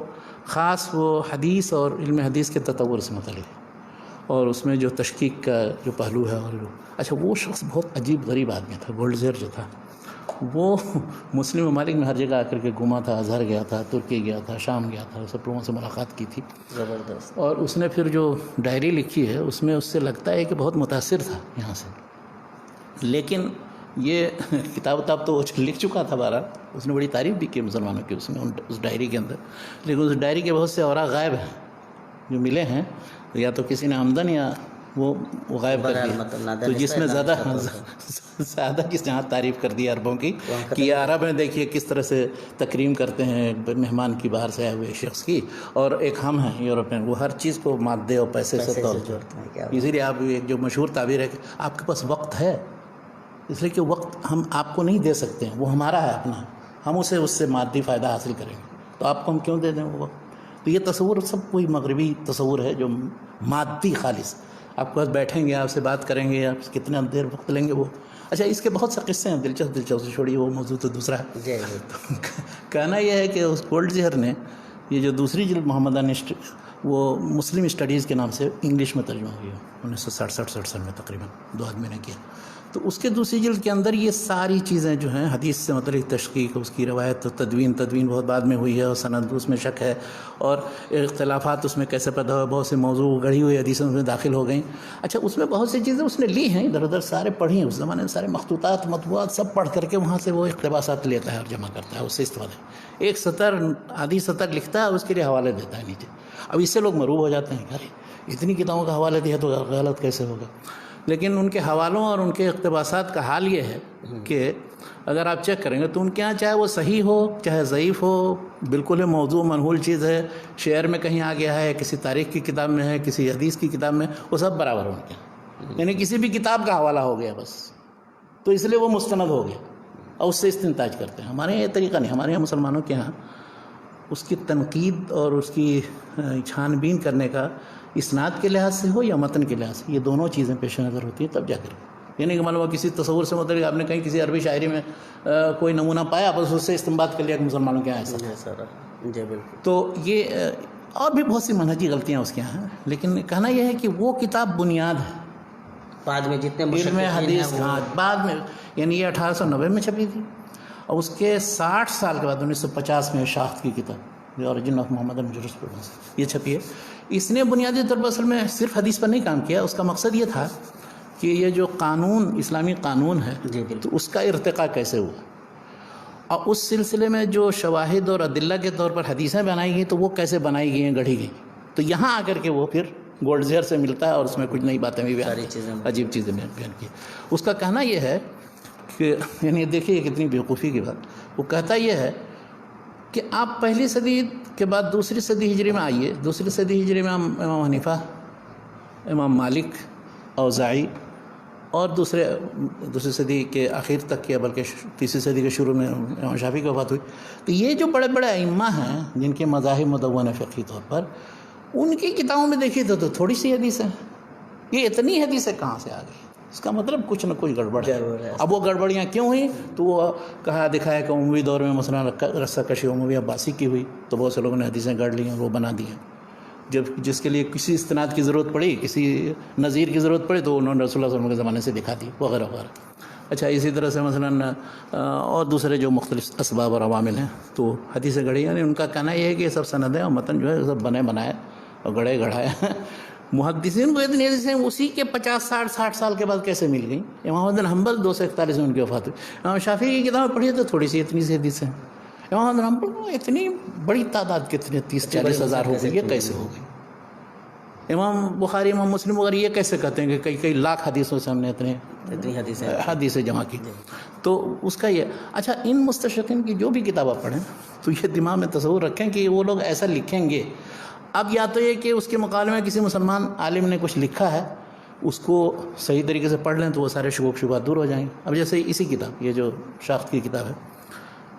خاص وہ حدیث اور علم حدیث کے تطور سے متعلق ہے، اور اس میں جو تشکیک کا جو پہلو ہے، اور اچھا وہ شخص بہت عجیب غریب آدمی تھا. گولڈ زہر جو تھا وہ مسلم ممالک میں ہر جگہ آ کر کے گھوما تھا، ازہر گیا تھا، ترکی گیا تھا، شام گیا تھا، سب لوگوں سے ملاقات کی تھی. زبردست. اور اس نے پھر جو ڈائری لکھی ہے اس میں اس سے لگتا ہے کہ بہت متاثر تھا یہاں سے. لیکن یہ کتاب تو وہ لکھ چکا تھا، بہرحال اس نے بڑی تعریف بھی کی مسلمانوں کی اس میں، اس ڈائری کے اندر. لیکن اس ڈائری کے بہت سے اوراق غائب ہیں جو ملے ہیں، یا تو کسی نے آمدن یا وہ غائب کر دیا. تو جس میں زیادہ کس جہاں تعریف کر دی عربوں کی کہ عرب میں دیکھیے کس طرح سے تکریم کرتے ہیں مہمان کی، باہر سے آئے ہوئے شخص کی، اور ایک ہم ہیں یورپین، وہ ہر چیز کو مادے اور پیسے سے توڑتے ہیں. اسی لیے آپ ایک جو مشہور تعبیر ہے کہ آپ کے پاس وقت ہے، اس لیے کہ وقت ہم آپ کو نہیں دے سکتے ہیں، وہ ہمارا ہے اپنا، ہم اس سے مادی فائدہ حاصل کریں گے، تو آپ کو ہم کیوں دے دیں وہ وقت. تو یہ تصور سب کوئی مغربی تصور ہے جو مادی خالص، آپ کے پاس بیٹھیں گے، آپ سے بات کریں گے، آپ کتنا دیر وقت لیں گے وہ. اچھا اس کے بہت سے قصے ہیں دلچسپ چھوڑیے وہ موضوع تو دوسرا ہے. کہنا یہ ہے کہ اس گولڈ زہر نے یہ جو دوسری جلد محمدن وہ مسلم اسٹڈیز کے نام سے انگلش میں ترجمہ ہوئی ہے 1967 میں تقریباً 2 آدمی نے کیا. تو اس کے دوسری جلد کے اندر یہ ساری چیزیں جو ہیں حدیث سے متعلق تشقیق، اس کی روایت، تدوین بہت بعد میں ہوئی ہے، اور سند اس میں شک ہے، اور اختلافات اس میں کیسے پیدا ہوئے، بہت سے موضوع گڑھی ہوئی حدیثیں اس میں داخل ہو گئیں. اچھا اس میں بہت سی چیزیں اس نے لی ہیں ادھر ادھر، سارے پڑھی ہیں اس زمانے میں، سارے مخطوطات مطبوعات سب پڑھ کر کے وہاں سے وہ اقتباسات لیتا ہے اور جمع کرتا ہے، اس سے استفادہ. ایک سطر آدھی سطر لکھتا ہے، اس کے لیے حوالے دیتا ہے نیچے. اب اس سے لوگ مروب ہو جاتے ہیں کہ ارے اتنی کتابوں کا حوالہ دیا تو غلط کیسے ہوگا. لیکن ان کے حوالوں اور ان کے اقتباسات کا حال یہ ہے کہ اگر آپ چیک کریں گے تو ان کے یہاں چاہے وہ صحیح ہو چاہے ضعیف ہو، بالکل موضوع منحول چیز ہے، شعر میں کہیں آ گیا ہے، کسی تاریخ کی کتاب میں ہے، کسی حدیث کی کتاب میں، وہ سب برابر ہو ان کے یہاں، یعنی کسی بھی کتاب کا حوالہ ہو گیا بس، تو اس لیے وہ مستند ہو گیا اور اس سے استنتاج کرتے ہیں. ہمارے یہاں یہ طریقہ نہیں. ہمارے یہاں مسلمانوں کے یہاں اس کی تنقید اور اس کی چھان بین کرنے کا اسناد کے لحاظ سے ہو یا متن کے لحاظ سے، یہ دونوں چیزیں پیش نظر ہوتی ہیں تب جا کر. یعنی کہ معلوم کسی تصور سے متعلق آپ نے کہیں کسی عربی شاعری میں کوئی نمونہ پایا، بس اس سے استنباط کر لیا کہ مسلمانوں کے یہاں ایسا. جی بالکل. تو یہ اور بھی بہت سی منہجی غلطیاں اس کے یہاں ہیں، لیکن کہنا یہ ہے کہ وہ کتاب بنیاد ہے. بعد میں جتنے علم حدیث بعد میں، یعنی یہ 1890 میں چھپی تھی اور اس کے 60 سال کے بعد 1950 میں شاخت کی کتاب اوریجن آف محمد جورسپروڈنس یہ چھپی ہے. اس نے بنیادی طور پر اصل میں صرف حدیث پر نہیں کام کیا. اس کا مقصد یہ تھا کہ یہ جو قانون، اسلامی قانون ہے، تو اس کا ارتقاء کیسے ہوا، اور اس سلسلے میں جو شواہد اور ادلہ کے طور پر حدیثیں بنائی گئیں تو وہ کیسے بنائی گئی ہیں، گڑھی گئیں. تو یہاں آ کر کے وہ پھر گولڈ زہر سے ملتا ہے اور اس میں کچھ نئی باتیں بھی عجیب چیزیں بیان کی. اس کا کہنا یہ ہے کہ یعنی دیکھیے کتنی بیوقوفی کی بات. وہ کہتا یہ ہے کہ آپ پہلی صدی کے بعد دوسری صدی ہجری میں آئیے. دوسری صدی ہجری میں امام حنیفہ، امام مالک، اوزاعی، اور دوسری صدی کے آخر تک کیا، بلکہ تیسری صدی کے شروع میں امام شافعی کی وفات ہوئی. تو یہ جو بڑے بڑے ائمہ ہیں جن کے مذاہب مدون فقہی طور پر، ان کی کتابوں میں دیکھیے تو تھوڑی سی حدیث ہیں. یہ اتنی حدیثیں کہاں سے آ گئی؟ اس کا مطلب کچھ نہ کچھ گڑبڑ ہے. اب وہ گڑبڑیاں کیوں ہوئیں؟ تو وہ کہا دکھایا کہ اموی دور میں مثلا رسہ کشی اموی عباسی کی ہوئی تو بہت سے لوگوں نے حدیثیں گڑھ لی ہیں، وہ بنا دی ہیں. جب جس کے لیے کسی استناد کی ضرورت پڑی، کسی نظیر کی ضرورت پڑی، تو انہوں نے رسول اللہ صلی اللہ علیہ وسلم کے زمانے سے دکھا دی وغیرہ وغیرہ. اچھا، اسی طرح سے مثلا اور دوسرے جو مختلف اسباب اور عوامل ہیں تو حدیثیں گڑھی. یعنی ان کا کہنا یہ ہے کہ یہ سب سندیں اور متن جو ہے سب بنے بنائے اور گڑھے گڑھائے. محدثین کو اتنی حدیثیں اسی کے 50-60 سال کے بعد کیسے مل گئیں؟ امام احمد بن حنبل 241 میں ان کی وفات ہوئی. امام شافعی کی کتابیں پڑھی تو تھوڑی سی اتنی سی حدیثیں. امام احمد بن حنبل کو اتنی بڑی تعداد کتنے 30-40 ہزار ہو گئی، یہ کیسے ہو گئی؟ امام بخاری، امام مسلم وغیرہ یہ کیسے کہتے ہیں کہ کئی لاکھ حدیثوں سے ہم نے اتنی حدیثیں جمع کی؟ تو اس کا یہ. اچھا، ان مستشرقین کی جو بھی کتاب آپ پڑھیں تو یہ دماغ میں تصور رکھیں کہ وہ لوگ ایسا لکھیں گے. اب یا تو یہ کہ اس کے مقابلے میں کسی مسلمان عالم نے کچھ لکھا ہے، اس کو صحیح طریقے سے پڑھ لیں تو وہ سارے شکوک شبہات دور ہو جائیں گے. اب جیسے اسی کتاب، یہ جو شاخت کی کتاب ہے،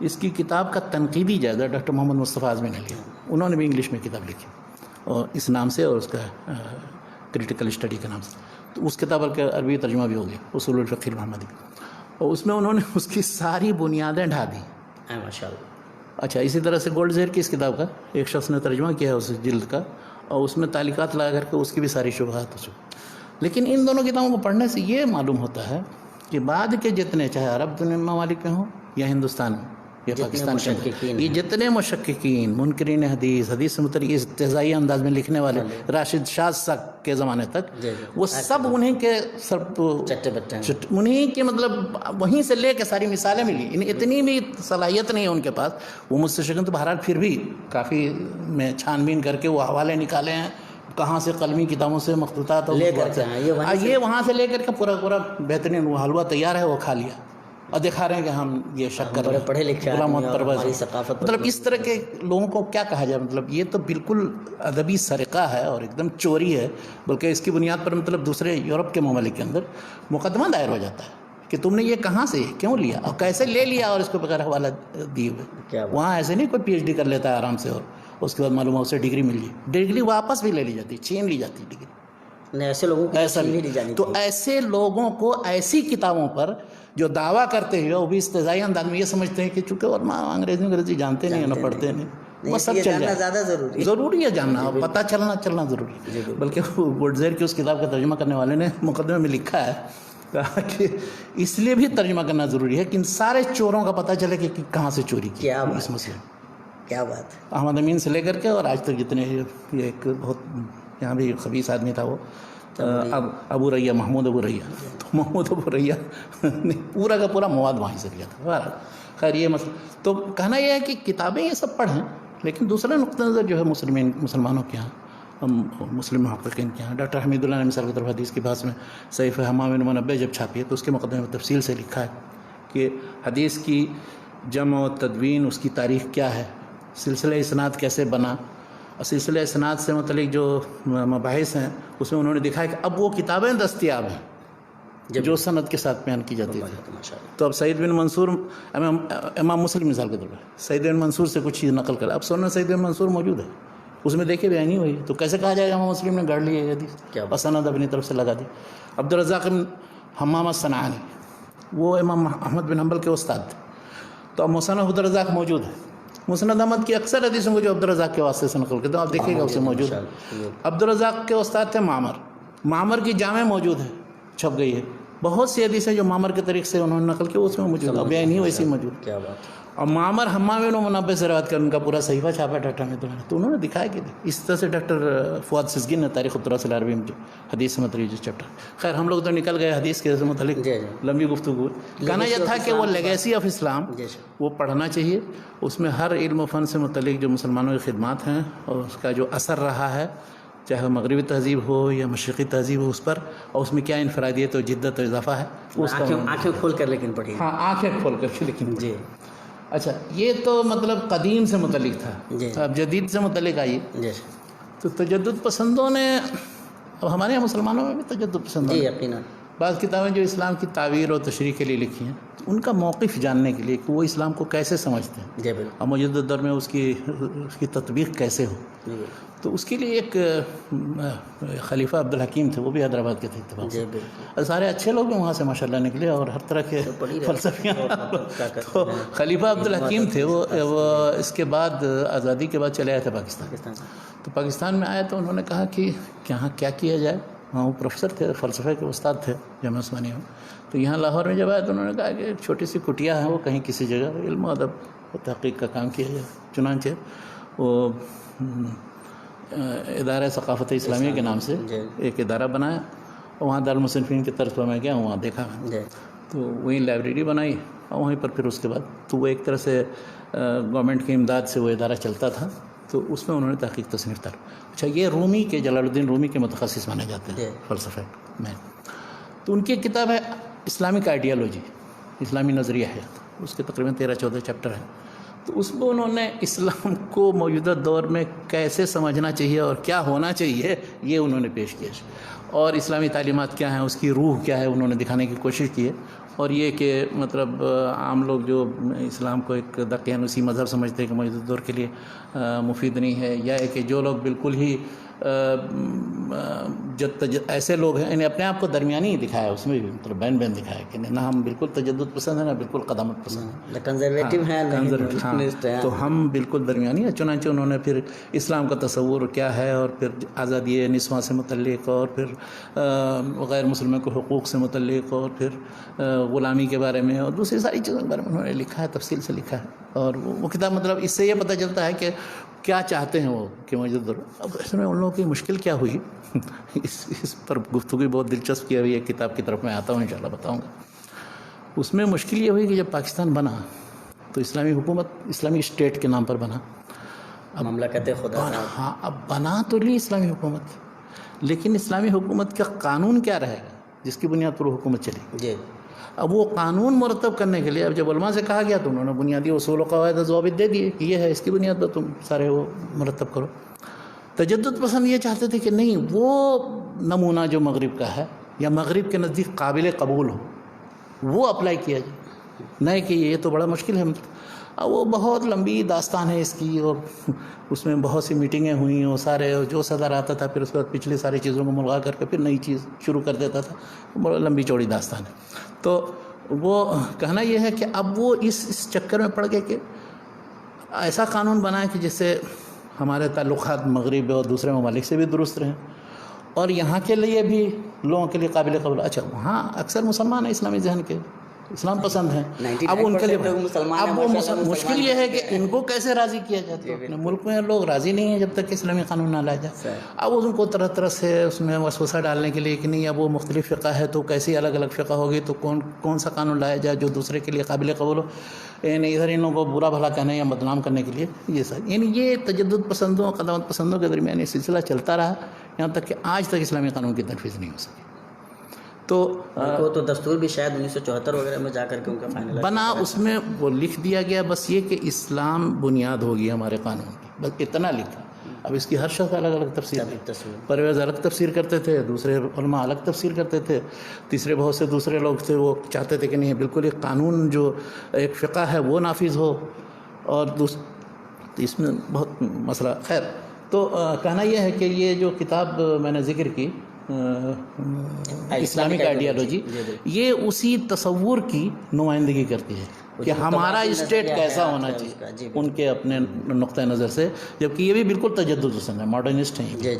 اس کی کتاب کا تنقیدی جائزہ ڈاکٹر محمد مصطفیٰ اعظمی نے لیا. انہوں نے بھی انگلش میں کتاب لکھی اور اس نام سے، اور اس کا کریٹیکل اسٹڈی کے نام سے. تو اس کتاب کا عربی ترجمہ بھی ہو گیا، اصول الفقہ المحمدی، اور اس میں انہوں نے اس کی ساری بنیادیں ڈھا دی. ماشاء اللہ. اچھا، اسی طرح سے گولڈ زہر کی اس کتاب کا ایک شخص نے ترجمہ کیا ہے اس جلد کا، اور اس میں تعلیقات لگا کر کے اس کی بھی ساری شبہات ہو چکی. لیکن ان دونوں کتابوں کو پڑھنے سے یہ معلوم ہوتا ہے کہ بعد کے جتنے، چاہے عرب دنیا ممالک میں ہوں یا ہندوستان میں یا پاکستان کے، یہ جتنے مشککین، منکرین حدیث سے متعلق استہزائی انداز میں لکھنے والے راشد شاہ سک کے زمانے تک، وہ سب انہیں کے انہیں کے مطلب وہیں سے لے کے ساری مثالیں ملی. انہیں اتنی بھی صلاحیت نہیں ہے ان کے پاس. وہ مستشرقین تو بہرحال پھر بھی کافی میں چھان بین کر کے وہ حوالے نکالے ہیں کہاں سے، قلمی کتابوں سے، مخطوطات لے کر کے یہ وہاں سے لے کر کے پورا بہترین وہ حلوہ تیار ہے، وہ کھا لیا اور دکھا رہے ہیں کہ ہم یہ شک کر رہے ہیں، پڑھے لکھے مطلب اس طرح کے لوگوں کو کیا کہا جائے؟ مطلب یہ تو بالکل ادبی سرقہ ہے اور ایک دم چوری ہے. بلکہ اس کی بنیاد پر مطلب دوسرے یورپ کے ممالک کے اندر مقدمہ دائر ہو جاتا ہے کہ تم نے یہ کہاں سے، کیوں لیا اور کیسے لے لیا، اور اس کو بغیر حوالہ دیے ہوئے. وہاں ایسے نہیں کوئی PhD کر لیتا ہے آرام سے اور اس کے بعد معلوم ہے اسے ڈگری مل گئی، ڈگری واپس بھی لے لی جاتی، چھین لی جاتی ڈگری. ایسے لوگوں کو ایسا نہیں جانی. تو ایسے لوگوں کو ایسی کتابوں پر جو دعویٰ کرتے ہیں وہ بھی استہزائی انداز میں یہ سمجھتے ہیں کہ چونکہ اور انگریزی جانتے نہیں، نہ پڑھتے نہیں، بس سب چل جائے. زیادہ ضروری ہے جاننا، پتہ چلنا ضروری ہے. بلکہ گولڈ زہر کی اس کتاب کا ترجمہ کرنے والے نے مقدمے میں لکھا ہے، کہا کہ اس لیے بھی ترجمہ کرنا ضروری ہے کہ ان سارے چوروں کا پتہ چلے کہ کہاں سے چوری کی اس مسئلے میں. کیا بات ہے. احمد امین سے لے کر کے اور آج تک جتنے، یہ ایک بہت یہاں بھی خبیث آدمی تھا وہ ابو ریا، محمود ابو ریا. تو محمود ابو ریا نے پورا کا پورا مواد وہیں سے لیا تھا. خیر یہ مسئلہ تو کہنا یہ ہے کہ کتابیں یہ سب پڑھیں، لیکن دوسرا نقطہ نظر جو ہے مسلمانوں کے یہاں، مسلم محققین کے یہاں، ڈاکٹر حمید اللہ نے مثال کے طور پر حدیث کی بحث میں صحیح حمام بن منبع جب چھاپی ہے تو اس کے مقدمے میں تفصیل سے لکھا ہے کہ حدیث کی جمع و تدوین، اس کی تاریخ کیا ہے، سلسلہ اسناد کیسے بنا، اور سلسلہ اسناد سے متعلق جو مباحث ہیں اس میں انہوں نے دکھایا کہ اب وہ کتابیں دستیاب ہیں جو سند کے ساتھ بیان کی جاتی تھی. تو اب سعید بن منصور، امام مسلم مثال کے طور پر سعید بن منصور سے کچھ چیز نقل کرا، اب سنن سعید بن منصور موجود ہے، اس میں دیکھے بیان نہیں ہوئی، تو کیسے کہا جائے گا امام مسلم نے گاڑ لی ہے حدیث اور سند اپنی طرف سے لگا دی. عبدالرزاق بن حمام الصنعانی وہ امام احمد بن حنبل کے استاد تھے، تو اب مسند عبدالرزاق موجود ہے. مسند احمد کی اکثر حدیثوں کو جو عبدالرزاق کے واسطے سے نقل کرتے ہیں آپ دیکھیے گا اسے موجود ہے. عبدالرزاق کے استاد تھے معمر کی جامع موجود ہے، چھپ گئی ہے. بہت سی حدیثیں جو معمر کے طریق سے انہوں نے نقل کی اس میں موجود ہے، بیان نہیں ویسی موجود. کیا بات. اور معمر حمام بن منبہ سے روایت کر ان کا پورا صحیفہ چھاپا ڈاکٹر نے، تو انہوں نے دکھایا کہ اس طرح سے ڈاکٹر فؤاد سسگی نے تاریخ التراث العربی میں جو حدیث سے متعلق جو چیپٹر، خیر ہم لوگ تو نکل گئے حدیث کے متعلق لمبی گفتگو. کہنا یہ تھا کہ وہ لیگیسی آف اسلام وہ پڑھنا چاہیے، اس میں ہر علم و فن سے متعلق جو مسلمانوں کی خدمات ہیں اور اس کا جو اثر رہا ہے، چاہے مغربی تہذیب ہو یا مشرقی تہذیب ہو، اس پر اور اس میں کیا انفرادیت و جدت و اضافہ ہے، اس کا آنکھیں کھول کر لیکن پڑھیے. ہاں آنکھیں کھول کر کے لیکن. جی اچھا یہ تو مطلب قدیم سے متعلق تھا. جی. اب جدید سے متعلق آئیے. جی. تو تجدد پسندوں نے، اب ہمارے یہاں مسلمانوں میں بھی تجدد پسندوں جی نے یقیناً بعض کتابیں جو اسلام کی تعبیر اور تشریح کے لیے لکھی ہیں، ان کا موقف جاننے کے لیے کہ وہ اسلام کو کیسے سمجھتے ہیں جی بالکل. اور موجودہ دور میں اس کی تطبیق کیسے ہو. تو اس کے لیے ایک خلیفہ عبدالحکیم تھے، وہ بھی حیدرآباد کے تھے اتفاق سے. اور سارے اچھے لوگ ہیں وہاں سے ماشاء اللہ نکلے اور ہر طرح کے فلسفیاں. تو خلیفہ عبدالحکیم تھے وہ اس کے بعد آزادی کے بعد چلے آئے تھے پاکستان. تو پاکستان میں آئے تو انہوں نے کہا کہ یہاں کیا کیا جائے. وہاں وہ پروفیسر تھے، فلسفے کے استاد تھے جامعہ عثمانیہ میں. تو یہاں لاہور میں جب آئے تو انہوں نے کہا کہ ایک چھوٹی سی کٹیا ہے، وہ کہیں کسی جگہ علم و ادب و تحقیق کا کام کیا جائے. چنانچہ وہ ادارہ ثقافت اسلامیہ کے نام سے ایک ادارہ بنایا اور وہاں دارالمصنفین کے طرز پر میں گیا، وہاں دیکھا تو وہیں لائبریری بنائی اور وہیں پر پھر اس کے بعد تو وہ ایک طرح سے گورنمنٹ کی امداد سے وہ ادارہ چلتا تھا. تو اس میں انہوں نے تحقیق تصنیف کر. اچھا یہ رومی کے جلال الدین رومی کے متخصص مانے جاتے ہیں فلسفے میں. تو ان کی کتاب ہے اسلامک آئیڈیالوجی، اسلامی نظریہ ہے، اس کے تقریباً 13-14 چیپٹر ہیں. تو اس میں انہوں نے اسلام کو موجودہ دور میں کیسے سمجھنا چاہیے اور کیا ہونا چاہیے یہ انہوں نے پیش کیا، اور اسلامی تعلیمات کیا ہیں، اس کی روح کیا ہے، انہوں نے دکھانے کی کوشش کی ہے. اور یہ کہ مطلب عام لوگ جو اسلام کو ایک دقیانوسی مذہب سمجھتے ہیں کہ موجودہ دور کے لیے مفید نہیں ہے، یا کہ جو لوگ بالکل ہی ایسے لوگ ہیں، انہیں اپنے آپ کو درمیانی ہی دکھایا، اس میں بھی مطلب بین دکھایا کہ نہ ہم بالکل تجدد پسند ہیں نہ بالکل قدامت پسند ہیں، کنزرویٹو ہیں، تو ہم بالکل درمیانی ہیں. چنانچہ انہوں نے پھر اسلام کا تصور کیا ہے اور پھر آزادی نسواں سے متعلق اور پھر غیر مسلموں کے حقوق سے متعلق اور پھر غلامی کے بارے میں اور دوسری ساری چیزوں کے بارے میں انہوں نے لکھا ہے، تفصیل سے لکھا ہے. اور وہ کتاب مطلب اس سے یہ پتہ چلتا ہے کہ کیا چاہتے ہیں وہ کہ موجود. اب اس میں ان لوگوں کی مشکل کیا ہوئی اس پر گفتگو بہت دلچسپ کی ہوئی ہے. کتاب کی طرف میں آتا ہوں انشاءاللہ بتاؤں گا. اس میں مشکل یہ ہوئی کہ جب پاکستان بنا تو اسلامی حکومت اسلامی اسٹیٹ کے نام پر بنا. مملکت خدا. ہاں اب بنا تو لی اسلامی حکومت، لیکن اسلامی حکومت کا قانون کیا رہے گا جس کی بنیاد پر حکومت چلی. جی. اب وہ قانون مرتب کرنے کے لیے اب جب علماء سے کہا گیا تو انہوں نے بنیادی اصول و قواعد و ضوابط دے دیے کہ یہ ہے، اس کی بنیاد پر تم سارے وہ مرتب کرو. تجدد پسند یہ چاہتے تھے کہ نہیں، وہ نمونہ جو مغرب کا ہے یا مغرب کے نزدیک قابل قبول ہو وہ اپلائی کیا جائے، نہیں کہ یہ تو بڑا مشکل ہے. اب وہ بہت لمبی داستان ہے اس کی، اور اس میں بہت سی میٹنگیں ہوئیں اور سارے جو صدر آتا تھا پھر اس کے بعد پچھلی ساری چیزوں کو ملغا کر کے پھر نئی چیز شروع کر دیتا تھا. بڑا لمبی چوڑی داستان ہے. تو وہ کہنا یہ ہے کہ اب وہ اس چکر میں پڑ گئے کہ ایسا قانون بنائے کہ جس سے ہمارے تعلقات مغرب اور دوسرے ممالک سے بھی درست رہیں اور یہاں کے لیے بھی لوگوں کے لیے قابل قبول. اچھا وہاں اکثر مسلمان ہیں اسلامی ذہن کے، اسلام پسند ہیں. اب ان کے لیے اب وہ مشکل یہ ہے کہ ان کو کیسے راضی کیا جائے. تو اپنے ملک میں لوگ راضی نہیں ہیں جب تک کہ اسلامی قانون نہ لایا جائے. اب ان کو طرح طرح سے اس میں وسوسہ ڈالنے کے لیے کہ نہیں اب وہ مختلف فقہ ہے تو کیسی الگ الگ فقہ ہوگی تو کون سا قانون لایا جائے جو دوسرے کے لیے قابل قبول ہو. یعنی ادھر ان لوگوں کو برا بھلا کہنے یا بدنام کرنے کے لیے یہ سب، یعنی یہ تجدد پسندوں اور قدامت پسندوں کے درمیان یہ سلسلہ چلتا رہا یہاں تک کہ آج تک اسلامی قانون کی تنفیذ نہیں ہو سکی. تو وہ تو دستور بھی شاید 1974 وغیرہ میں جا کر کے ان کا فائنل بنا، اس میں وہ لکھ دیا گیا بس یہ کہ اسلام بنیاد ہوگی ہمارے قانون کی، بس اتنا لکھا. اب اس کی ہر شخص الگ الگ تفسیر ہے. پرویز الگ تفسیر کرتے تھے، دوسرے علماء الگ تفسیر کرتے تھے، تیسرے بہت سے دوسرے لوگ تھے وہ چاہتے تھے کہ نہیں بالکل ایک قانون جو ایک فقہ ہے وہ نافذ ہو، اور اس میں بہت مسئلہ. خیر، تو کہنا یہ ہے کہ یہ جو کتاب میں نے ذکر کی اسلامک آئیڈیالوجی، یہ اسی تصور کی نمائندگی کرتی ہے کہ ہمارا اسٹیٹ کیسا ہونا چاہیے ان کے اپنے نقطہ نظر سے، جبکہ یہ بھی بالکل تجدد پسند ہے، ماڈرنسٹ ہیں.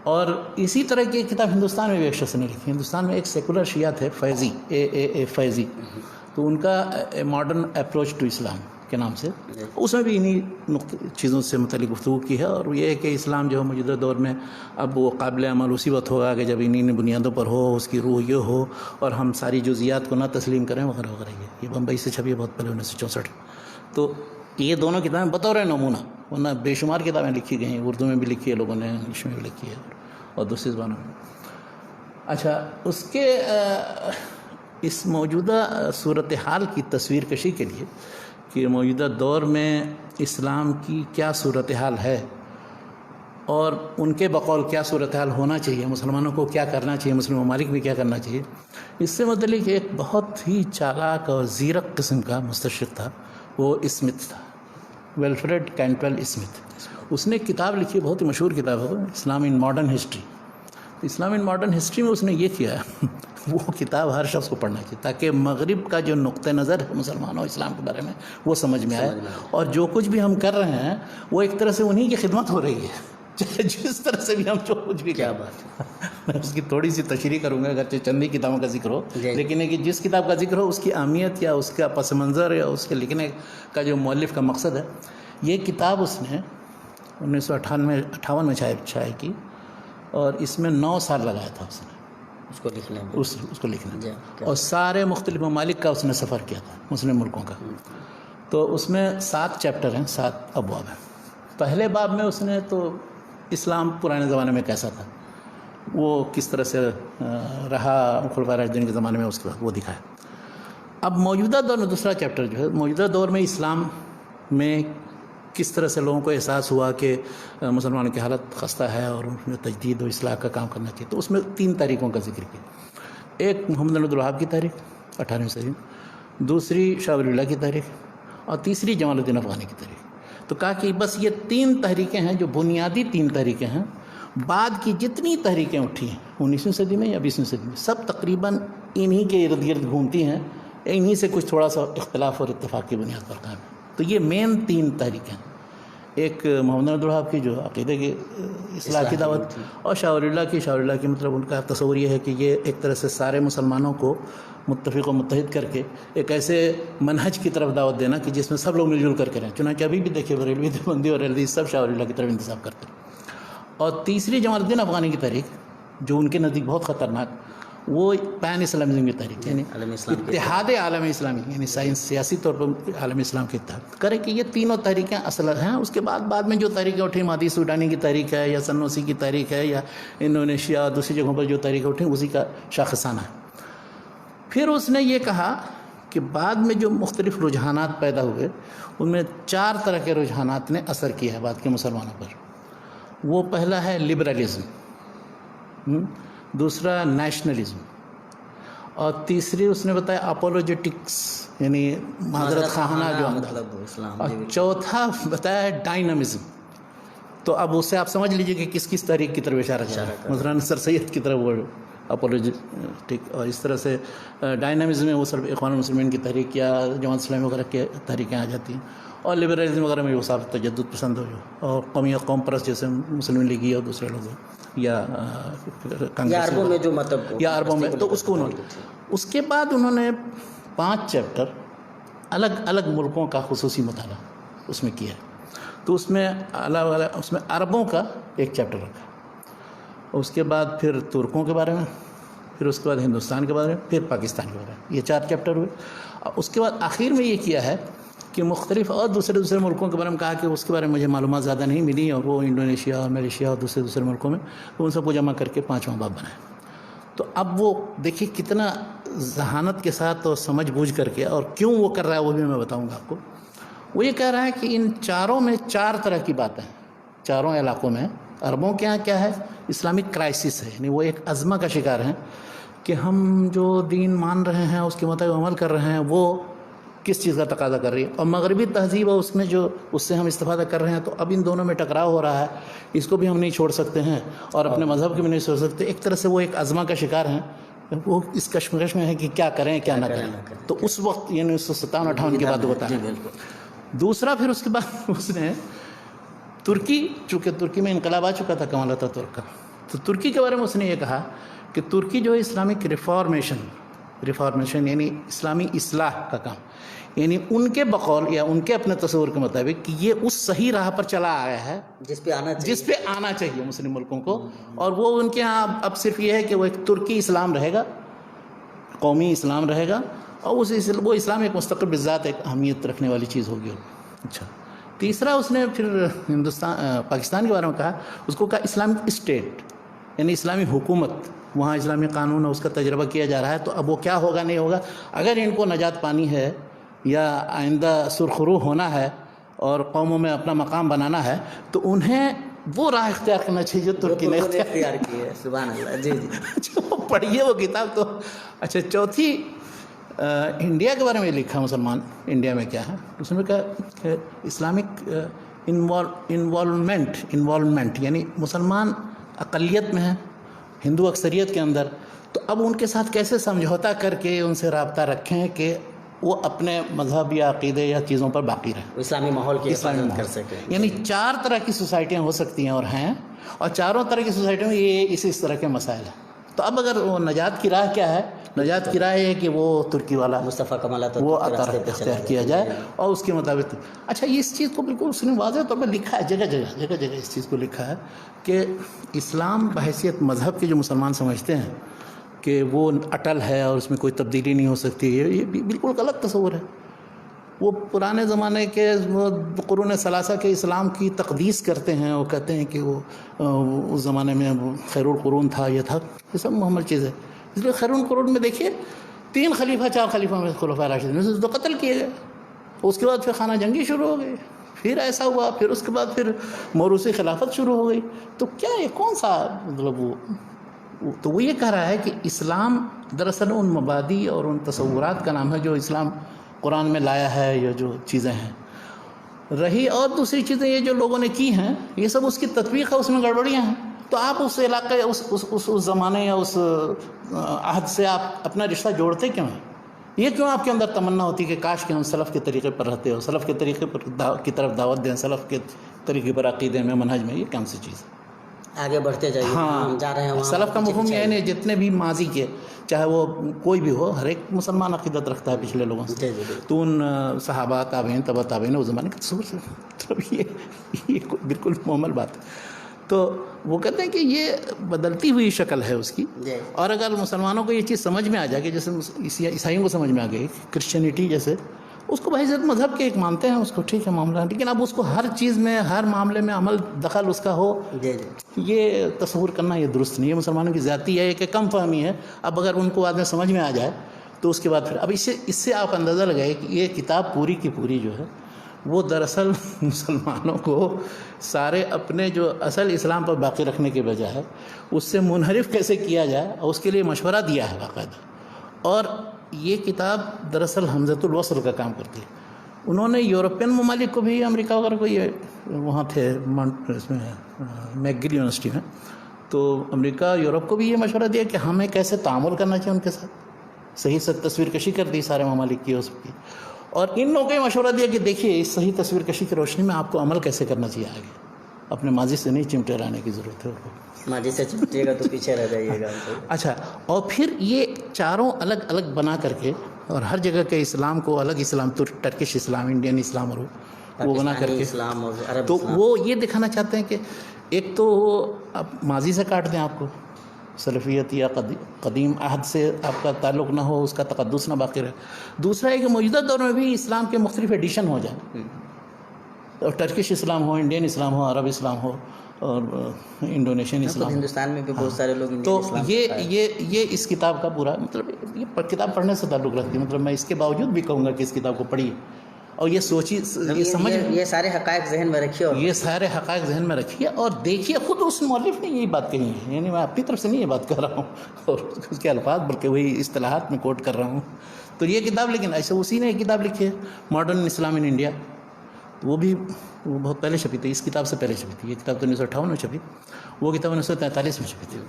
اور اسی طرح کی کتاب ہندوستان میں بھی ایک شخص نے لکھی. ہندوستان میں ایک سیکولر شیعہ تھے فیضی، اے فیضی، تو ان کا ماڈرن اپروچ ٹو اسلام کے نام سے، اس میں بھی انہی چیزوں سے متعلق گفتگو کی ہے. اور یہ ہے کہ اسلام جو ہے موجودہ دور میں اب وہ قابل عمل اسی وقت ہوگا کہ جب انہی بنیادوں پر ہو، اس کی روح یہ ہو، اور ہم ساری جزئیات کو نہ تسلیم کریں وغیرہ وغیرہ. یہ بمبئی سے چھپی ہے بہت پہلے 1964. تو یہ دونوں کتابیں بطور نمونہ، ورنہ بے شمار کتابیں لکھی گئی ہیں، اردو میں بھی لکھی ہے لوگوں نے، انگلش میں بھی لکھی ہے اور دوسری زبانوں میں. اچھا، اس کے اس موجودہ صورتحال کی تصویر کشی کے لیے کہ موجودہ دور میں اسلام کی کیا صورتحال ہے اور ان کے بقول کیا صورتحال ہونا چاہیے، مسلمانوں کو کیا کرنا چاہیے، مسلم ممالک بھی کیا کرنا چاہیے، اس سے متعلق ایک بہت ہی چالاک اور زیرک قسم کا مستشرق تھا، وہ اسمتھ تھا، ویلفریڈ کینٹویل اسمتھ. اس نے کتاب لکھی، بہت ہی مشہور کتاب ہے Islam in modern history. Islam in modern history میں اس نے یہ کیا ہے وہ کتاب ہر شخص کو پڑھنا چاہیے تاکہ مغرب کا جو نقطہ نظر ہے مسلمانوں اسلام کے بارے میں وہ سمجھ میں آئے، اور جو کچھ بھی ہم کر رہے ہیں وہ ایک طرح سے انہی کی خدمت ہو رہی ہے، جس طرح سے بھی ہم جو کچھ بھی کیا بات. میں اس کی تھوڑی سی تشریح کروں گا، اگرچہ چند ہی کتابوں کا ذکر ہو، لیکن کہ جس کتاب کا ذکر ہو اس کی اہمیت یا اس کا پس منظر یا اس کے لکھنے کا جو مؤلف کا مقصد ہے. یہ کتاب اس نے 1958 میں شائع کی، اور اس میں 9 سال لگایا تھا اس نے اس کو لکھنے میں، اور سارے مختلف ممالک کا اس نے سفر کیا تھا، مسلم ملکوں کا. تو اس میں 7 چیپٹر ہیں، 7 ابواب ہیں. پہلے باب میں اس نے تو اسلام پرانے زمانے میں کیسا تھا، وہ کس طرح سے رہا خلفائے راشدین کے زمانے میں، اس کے بعد وہ دکھایا. اب موجودہ دور میں دوسرا چیپٹر جو ہے موجودہ دور میں اسلام میں کس طرح سے لوگوں کو احساس ہوا کہ مسلمانوں کی حالت خستہ ہے اور ان میں تجدید و اصلاح کا کام کرنا چاہیے. تو اس میں 3 تاریخوں کا ذکر کیا. ایک محمد بن عبد الوہاب کی تاریخ 18ویں صدی، دوسری شاہ ولی اللہ کی تاریخ، اور تیسری جمال الدین افغانی کی تاریخ. تو کہا کہ بس یہ 3 تحریکیں ہیں جو بنیادی 3 تحریکیں ہیں. بعد کی جتنی تحریکیں اٹھی ہیں 19ویں صدی میں یا 20ویں صدی میں، سب تقریباً انہی کے ارد گرد گھومتی ہیں، انہی سے کچھ تھوڑا سا اختلاف اور اتفاق کی بنیاد پر قائم ہے. تو یہ مین 3 تحریکیں ہیں. ایک محمد بن عبد الوہاب کی جو عقیدے کی اصلاح کی دعوت، اور شاہ ولی اللہ کی مطلب ان کا تصور یہ ہے کہ یہ ایک طرح سے سارے مسلمانوں کو متفق و متحد کر کے ایک ایسے منہج کی طرف دعوت دینا کہ جس میں سب لوگ مل جل کر کریں. چنانچہ ابھی بھی دیکھیں بریلوی دیوبندی اور اہلوی سب شاہ ولی اللہ کی طرف انتساب کرتے ہیں. اور تیسری جمال الدین افغانی کی تحریک جو ان کے نزدیک بہت خطرناک، وہ پین اسلامزم کی تحریک، یعنی اتحاد عالم اسلامی، یعنی سیاسی طور پر عالم اسلام کے اتحاد کرے کہ یہ تینوں تحریکیں اصل ہیں. اس کے بعد میں جو تحریکیں اٹھیں، مادی سوڈانی کی تحریک ہے یا سنوسی کی تحریک ہے یا انڈونیشیا اور دوسری جگہوں پر جو تحریکیں اٹھیں اسی کا شاخصانہ ہے. پھر اس نے یہ کہا کہ بعد میں جو مختلف رجحانات پیدا ہوئے ان میں 4 طرح کے رجحانات نے اثر کیا ہے بعد کے مسلمانوں پر. وہ پہلا ہے لبرلزم، دوسرا نیشنلزم، اور تیسری اس نے بتایا اپولوجیٹکس یعنی معذرت خواہانہ جو مطلب، اور چوتھا بتایا ڈائنامزم. تو اب اسے آپ سمجھ لیجئے کہ کس کس تحریک کی طرف اشارہ کر رہا ہے. مثلاً سر سید کی طرف وہ اپولوجیٹک، اور اس طرح سے ڈائنامزم میں وہ صرف اخوان المسلمین کی تحریک یا جماعت اسلامی وغیرہ کی تحریکیں آ جاتی ہیں. اور لبرلزم وغیرہ میں وہ صاحب تجدد پسند ہو جو، اور قوم پرست جیسے مسلم لیگی اور دوسرے لوگ یا عربوں میں جو مطلب یا عربوں میں، تو اس کو انہوں نے. اس کے بعد انہوں نے 5 چیپٹر الگ الگ ملکوں کا خصوصی مطالعہ اس میں کیا ہے. تو اس میں اس میں عربوں کا ایک چیپٹر رکھا، اس کے بعد پھر ترکوں کے بارے میں، پھر اس کے بعد ہندوستان کے بارے میں، پھر پاکستان کے بارے میں. یہ 4 چیپٹر ہوئے. اس کے بعد آخر میں یہ کیا ہے کہ مختلف اور دوسرے ملکوں کے بارے میں کہا کہ اس کے بارے میں مجھے معلومات زیادہ نہیں ملی، اور وہ انڈونیشیا اور ملیشیا اور دوسرے ملکوں میں، تو ان سب کو جمع کر کے 5واں باب بنایا. تو اب وہ دیکھیے کتنا ذہانت کے ساتھ اور سمجھ بوجھ کر کے، اور کیوں وہ کر رہا ہے وہ بھی میں بتاؤں گا آپ کو. وہ یہ کہہ رہا ہے کہ ان چاروں میں 4 طرح کی باتیں ہیں. چاروں علاقوں میں عربوں کے یہاں کیا ہے؟ اسلامک کرائسس ہے، یعنی وہ ایک ازمہ کا شکار ہیں کہ ہم جو دین مان رہے ہیں اس کے مطابق عمل کر رہے ہیں وہ کس چیز کا تقاضا کر رہی ہے، اور مغربی تہذیب ہے اس میں جو اس سے ہم استفادہ کر رہے ہیں. تو اب ان دونوں میں ٹکراؤ ہو رہا ہے، اس کو بھی ہم نہیں چھوڑ سکتے ہیں اور اپنے مذہب کے بھی نہیں چھوڑ سکتے. ایک طرح سے وہ ایک ازمہ کا شکار ہیں، وہ اس کشمکش میں ہے کہ کیا کریں کیا نہ کریں. تو اس وقت یعنی 1957-58 کی بات بتایا. دوسرا پھر اس کے بعد اس نے ترکی، چونکہ ترکی میں انقلاب آ چکا تھا کمال اتاتورک کا، تو ترکی کے بارے میں اس نے یہ کہا کہ ترکی جو ہے اسلامک ریفارمیشن یعنی اسلامی اصلاح کا کام، یعنی ان کے بقول یا ان کے اپنے تصور کے مطابق کہ یہ اس صحیح راہ پر چلا آیا ہے جس پہ آنا چاہیے مسلم ملکوں کو. اور وہ ان کے ہاں اب صرف یہ ہے کہ وہ ایک ترکی اسلام رہے گا، قومی اسلام رہے گا، اور وہ اسلام ایک مستقل بذات ایک اہمیت رکھنے والی چیز ہوگی. اچھا، تیسرا اس نے پھر پاکستان کے بارے میں کہا، اس کو کہا اسلامک اسٹیٹ یعنی اسلامی حکومت. وہاں اسلامی قانون ہے، اس کا تجربہ کیا جا رہا ہے. تو اب وہ کیا ہوگا نہیں ہوگا، اگر ان کو نجات پانی ہے یا آئندہ سرخرو ہونا ہے اور قوموں میں اپنا مقام بنانا ہے تو انہیں وہ راہ اختیار کرنا چاہیے جو ترکی نے اختیار کی ہے. سبحان اللہ. جی جی وہ پڑھیے وہ کتاب تو. اچھا، چوتھی انڈیا کے بارے میں لکھا مسلمان انڈیا میں کیا ہے، اس میں کہا کہ اسلامک انوالومنٹ یعنی مسلمان اقلیت میں ہیں، ہندو اکثریت کے اندر. تو اب ان کے ساتھ کیسے سمجھوتا کر کے ان سے رابطہ رکھیں کہ وہ اپنے مذہب یا عقیدے یا چیزوں پر باقی رہیں، اسلامی ماحول کی حفاظت کر سکیں. یعنی 4 طرح کی سوسائٹیاں ہو سکتی ہیں اور ہیں، اور چاروں طرح کی سوسائٹیوں میں یہ اس طرح کے مسائل ہیں. تو اب اگر وہ نجات کی راہ کیا ہے، نجات کی راہ ہے کہ وہ ترکی والا مصطفیٰ کمال وہ اختیار کیا جائے اور اس کے مطابق. اچھا، اس چیز کو بالکل اس نے واضح طور پر لکھا ہے، جگہ جگہ اس چیز کو لکھا ہے کہ اسلام بحیثیت مذہب کے جو مسلمان سمجھتے ہیں کہ وہ اٹل ہے اور اس میں کوئی تبدیلی نہیں ہو سکتی، یہ بالکل غلط تصور ہے. وہ پرانے زمانے کے وہ قرون ثلاثہ کے اسلام کی تقدیس کرتے ہیں، وہ کہتے ہیں کہ وہ اس زمانے میں خیر القرون تھا، یہ تھا، یہ سب محمل چیز ہے. اس لیے خیر القرون میں دیکھیے 3 خلیفہ 4 خلیفہ میں خلفائے راشدین میں سے 2 قتل کیے گئے. اس کے بعد پھر خانہ جنگی شروع ہو گئی، پھر ایسا ہوا، پھر اس کے بعد پھر موروثی خلافت شروع ہو گئی. تو کیا یہ کون سا مطلب تو وہ یہ کہہ رہا ہے کہ اسلام دراصل ان مبادی اور ان تصورات کا نام ہے جو اسلام قرآن میں لایا ہے، یا جو چیزیں ہیں رہی. اور دوسری چیزیں یہ جو لوگوں نے کی ہیں یہ سب اس کی تطبیق ہے، اس میں گڑبڑیاں ہیں. تو آپ اس علاقے اس زمانے یا اس عہد سے آپ اپنا رشتہ جوڑتے کیوں ہیں؟ یہ کیوں آپ کے اندر تمنا ہوتی کہ کاش کہ ہم سلف کے طریقے پر رہتے ہو، سلف کے طریقے پر کی طرف دعوت دیں، سلف کے طریقے پر عقیدے میں منہج میں؟ یہ کون سی چیز ہے؟ آگے بڑھتے جائیے. ہم جا رہے ہیں سلف کا مفہوم یہ نہیں، جتنے بھی ماضی کے چاہے وہ کوئی بھی ہو، ہر ایک مسلمان عقیدت رکھتا ہے پچھلے لوگوں سے. تو ان صحابہ تابعین تبع تابعین اس زمانے کے تصور سے مطلب یہ بالکل معمل بات ہے. تو وہ کہتے ہیں کہ یہ بدلتی ہوئی شکل ہے اس کی. اور اگر مسلمانوں کو یہ چیز سمجھ میں آ جائے کہ جیسے عیسائیوں کو سمجھ میں آ گئی کرسچینٹی جیسے، اس کو بحیثیت مذہب کے ایک مانتے ہیں اس کو، ٹھیک ہے معاملہ، لیکن اب اس کو ہر چیز میں ہر معاملے میں عمل دخل اس کا ہو، یہ تصور کرنا یہ درست نہیں ہے. مسلمانوں کی زیادتی ہے کہ کم فہمی ہے. اب اگر ان کو بعد میں سمجھ میں آ جائے تو اس کے بعد پھر اب اس سے آپ اندازہ لگائے کہ یہ کتاب پوری کی پوری جو ہے وہ دراصل مسلمانوں کو سارے اپنے جو اصل اسلام پر باقی رکھنے کے بجائے اس سے منحرف کیسے کیا جائے اور اس کے لیے مشورہ دیا ہے باقاعدہ. اور یہ کتاب دراصل حمزۃ الوصل کا کام کرتی ہے. انہوں نے یورپین ممالک کو بھی، امریکہ وغیرہ کو، یہ وہاں تھے اس میں میکگل یونیورسٹی میں، تو امریکہ یورپ کو بھی یہ مشورہ دیا کہ ہمیں کیسے تعامل کرنا چاہیے ان کے ساتھ. صحیح تصویر کشی کر دی سارے ممالک کی اس کی، اور ان لوگوں کو یہ مشورہ دیا کہ دیکھیے اس صحیح تصویر کشی کی روشنی میں آپ کو عمل کیسے کرنا چاہیے. آگے اپنے ماضی سے نہیں چمٹے رہنے کی ضرورت ہے. ماضی سے چمٹے گا تو پیچھے رہ جائیے گا. اچھا، اور پھر یہ چاروں الگ الگ بنا کر کے، اور ہر جگہ کے اسلام کو الگ اسلام، ٹرکش اسلام، انڈین اسلام، اور وہ بنا کر کے اسلام اور عرب تو وہ یہ دکھانا چاہتے ہیں کہ ایک تو اب ماضی سے کاٹ دیں آپ کو، سلفیت یا قدیم عہد سے آپ کا تعلق نہ ہو، اس کا تقدس نہ باقی رہے. دوسرا ہے کہ موجودہ دور میں بھی اسلام کے مختلف ایڈیشن ہو جائیں، اور ٹرکش اسلام ہو، انڈین اسلام ہو، عرب اسلام ہو، اور انڈونیشین اسلام. ہندوستان میں بھی بہت سارے لوگ تو یہ اس کتاب کا پورا مطلب یہ کتاب پڑھنے سے تعلق رکھتی ہے. مطلب میں اس کے باوجود بھی کہوں گا کہ اس کتاب کو پڑھیے اور یہ سوچیے, یہ سمجھ, یہ سارے حقائق ذہن میں رکھیے, اور یہ سارے حقائق ذہن میں رکھیے اور دیکھیے. خود اس مؤلف نے یہی بات کہی ہے, یعنی میں اپنی طرف سے نہیں یہ بات کر رہا ہوں اور اس کے الفاظ بلکہ وہی اصطلاحات میں کوٹ کر رہا ہوں. تو یہ کتاب, لیکن ایسے اسی نے ایک کتاب لکھی ہے ماڈرن اسلام ان انڈیا, وہ بہت پہلے چھپی تھی, اس کتاب سے پہلے چھپی تھی. یہ کتاب تو 1958 میں چھپی, وہ کتاب 1943 میں چھپی تھی.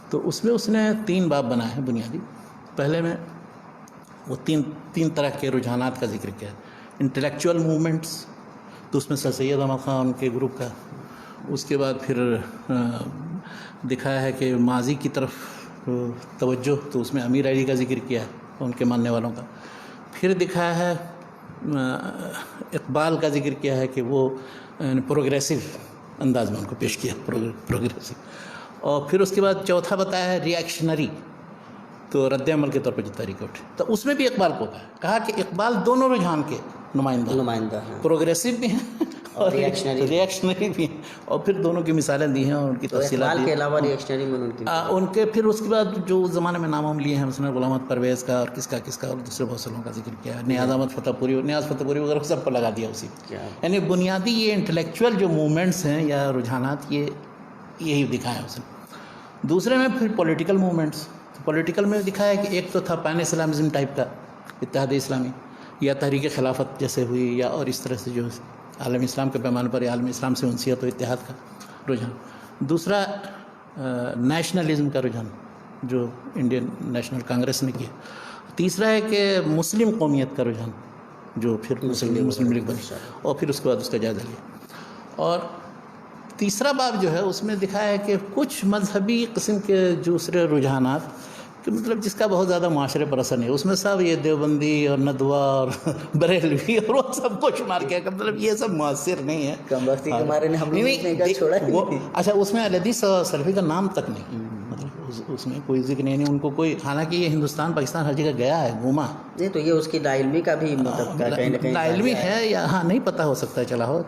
تو اس میں اس نے 3 باب بنائے ہیں بنیادی. پہلے میں وہ تین طرح کے رجحانات کا ذکر کیا ہے. انٹلیکچوئل موومنٹس, تو اس میں سر سید احمد خان کے گروپ کا. اس کے بعد پھر دکھایا ہے کہ ماضی کی طرف توجہ, تو اس میں امیر علی کا ذکر کیا ہے, ان کے ماننے والوں کا. پھر دکھایا ہے اقبال کا ذکر کیا ہے کہ وہ پروگریسو انداز میں ان کو پیش کیا, پروگریسو. اور پھر اس کے بعد چوتھا بتایا ہے ری ایکشنری, تو رد عمل کے طور پر جو تحریک اٹھے. تو اس میں بھی اقبال کو کہا کہ اقبال دونوں رجحان کے نمائندہ ہیں, پروگریسو بھی ہیں اور ری ایکشنری بھی ہیں, اور پھر دونوں کی مثالیں دی ہیں اور ان کی تفصیلات دی. کے علاوہ ری ایکشنری میں ان کے پھر اس کے بعد جو اس زمانے میں نام ہم لیے ہیں, مثلا غلام احمد پرویز کا اور کس کا اور دوسرے بہت سے لوگوں کا ذکر کیا ہے. نیاز احمد فتح پوری وغیرہ سب کو لگا دیا اسی. یعنی بنیادی یہ انٹلیکچوئل جو موومنٹس ہیں یا رجحانات, یہی دکھائے ہیں اس نے. دوسرے میں پھر پولیٹیکل موومنٹس. پولیٹیکل میں دکھایا کہ ایک تو تھا پین اسلامزم ٹائپ کا, اتحاد اسلامی یا تحریک خلافت جیسے ہوئی, یا اور اس طرح سے جو عالم اسلام کے پیمانے پر عالم اسلام سے انسیت و اتحاد کا رجحان. دوسرا نیشنلزم کا رجحان جو انڈین نیشنل کانگریس نے کیا. تیسرا ہے کہ مسلم قومیت کا رجحان جو پھر مسلم لیگ بنی, اور پھر اس کے بعد اس کا جائزہ لیا. اور تیسرا باب جو ہے اس میں دکھایا ہے کہ کچھ مذہبی قسم کے دوسرے رجحانات کہ مطلب جس کا بہت زیادہ معاشرے پر اثر نہیں. اس میں سب یہ دیوبندی اور ندوہ اور بریلوی اور وہ سب کو شمار کیا کہ مطلب یہ سب مؤثر نہیں ہے. اچھا, اس میں الحدیث اور سلفی کا نام تک نہیں, مطلب اس میں کوئی ذکر نہیں. ان کو کوئی, حالانکہ یہ ہندوستان پاکستان ہر جگہ گیا ہے, گھوما. نہیں تو یہ اس کی لا علمی کا بھی مطلب لا علمی ہے یا ہاں نہیں پتہ ہو سکتا, چلا ہو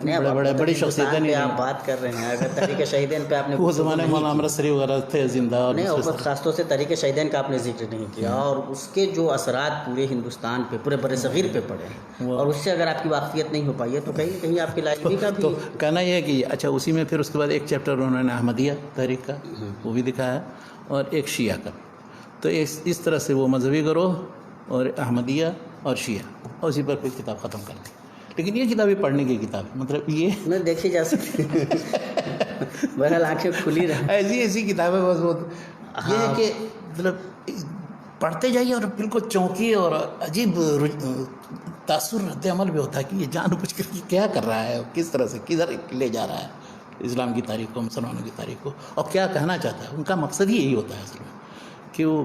بڑی شخصیتیں نہیں. آپ بات کر رہے ہیں اگر تحریک شہیدین پہ آپ نے وہ زمانے میں مولانا امرت سری وغیرہ تھے زندہ, اور خاص طور سے تحریک شہیدین کا آپ نے ذکر نہیں کیا, اور اس کے جو اثرات پورے ہندوستان پہ, پورے بر صغیر پہ پڑے ہیں, اور اس سے اگر آپ کی واقفیت نہیں ہو پائی ہے تو کہیں کہیں آپ کی لا علمی کا بھی. تو کہنا یہ ہے کہ اچھا, اسی میں پھر اس کے بعد ایک چیپٹر انہوں نے احمدیہ تحریک کا وہ بھی دکھایا, اور ایک شیعہ کا. تو اس طرح سے وہ مذہبی گروہ اور احمدیہ اور شیعہ, اور اسی پر پھر کتاب ختم کر دی. لیکن یہ کتاب پڑھنے کی کتاب ہے, مطلب یہ نہیں دیکھی جا سکتی, بہرحال آنکھیں کھلی رہیں. ایسی کتابیں بس یہ ہے کہ مطلب پڑھتے جائیے اور بالکل چونکی اور عجیب تاثر رد عمل بھی ہوتا ہے کہ یہ جان بوجھ کر کیا کر رہا ہے, کس طرح سے کدھر لے جا رہا ہے اسلام کی تاریخ کو, مسلمانوں کی تاریخ کو, اور کیا کہنا چاہتا ہے. ان کا مقصد ہی یہی ہوتا ہے اصل میں کہ وہ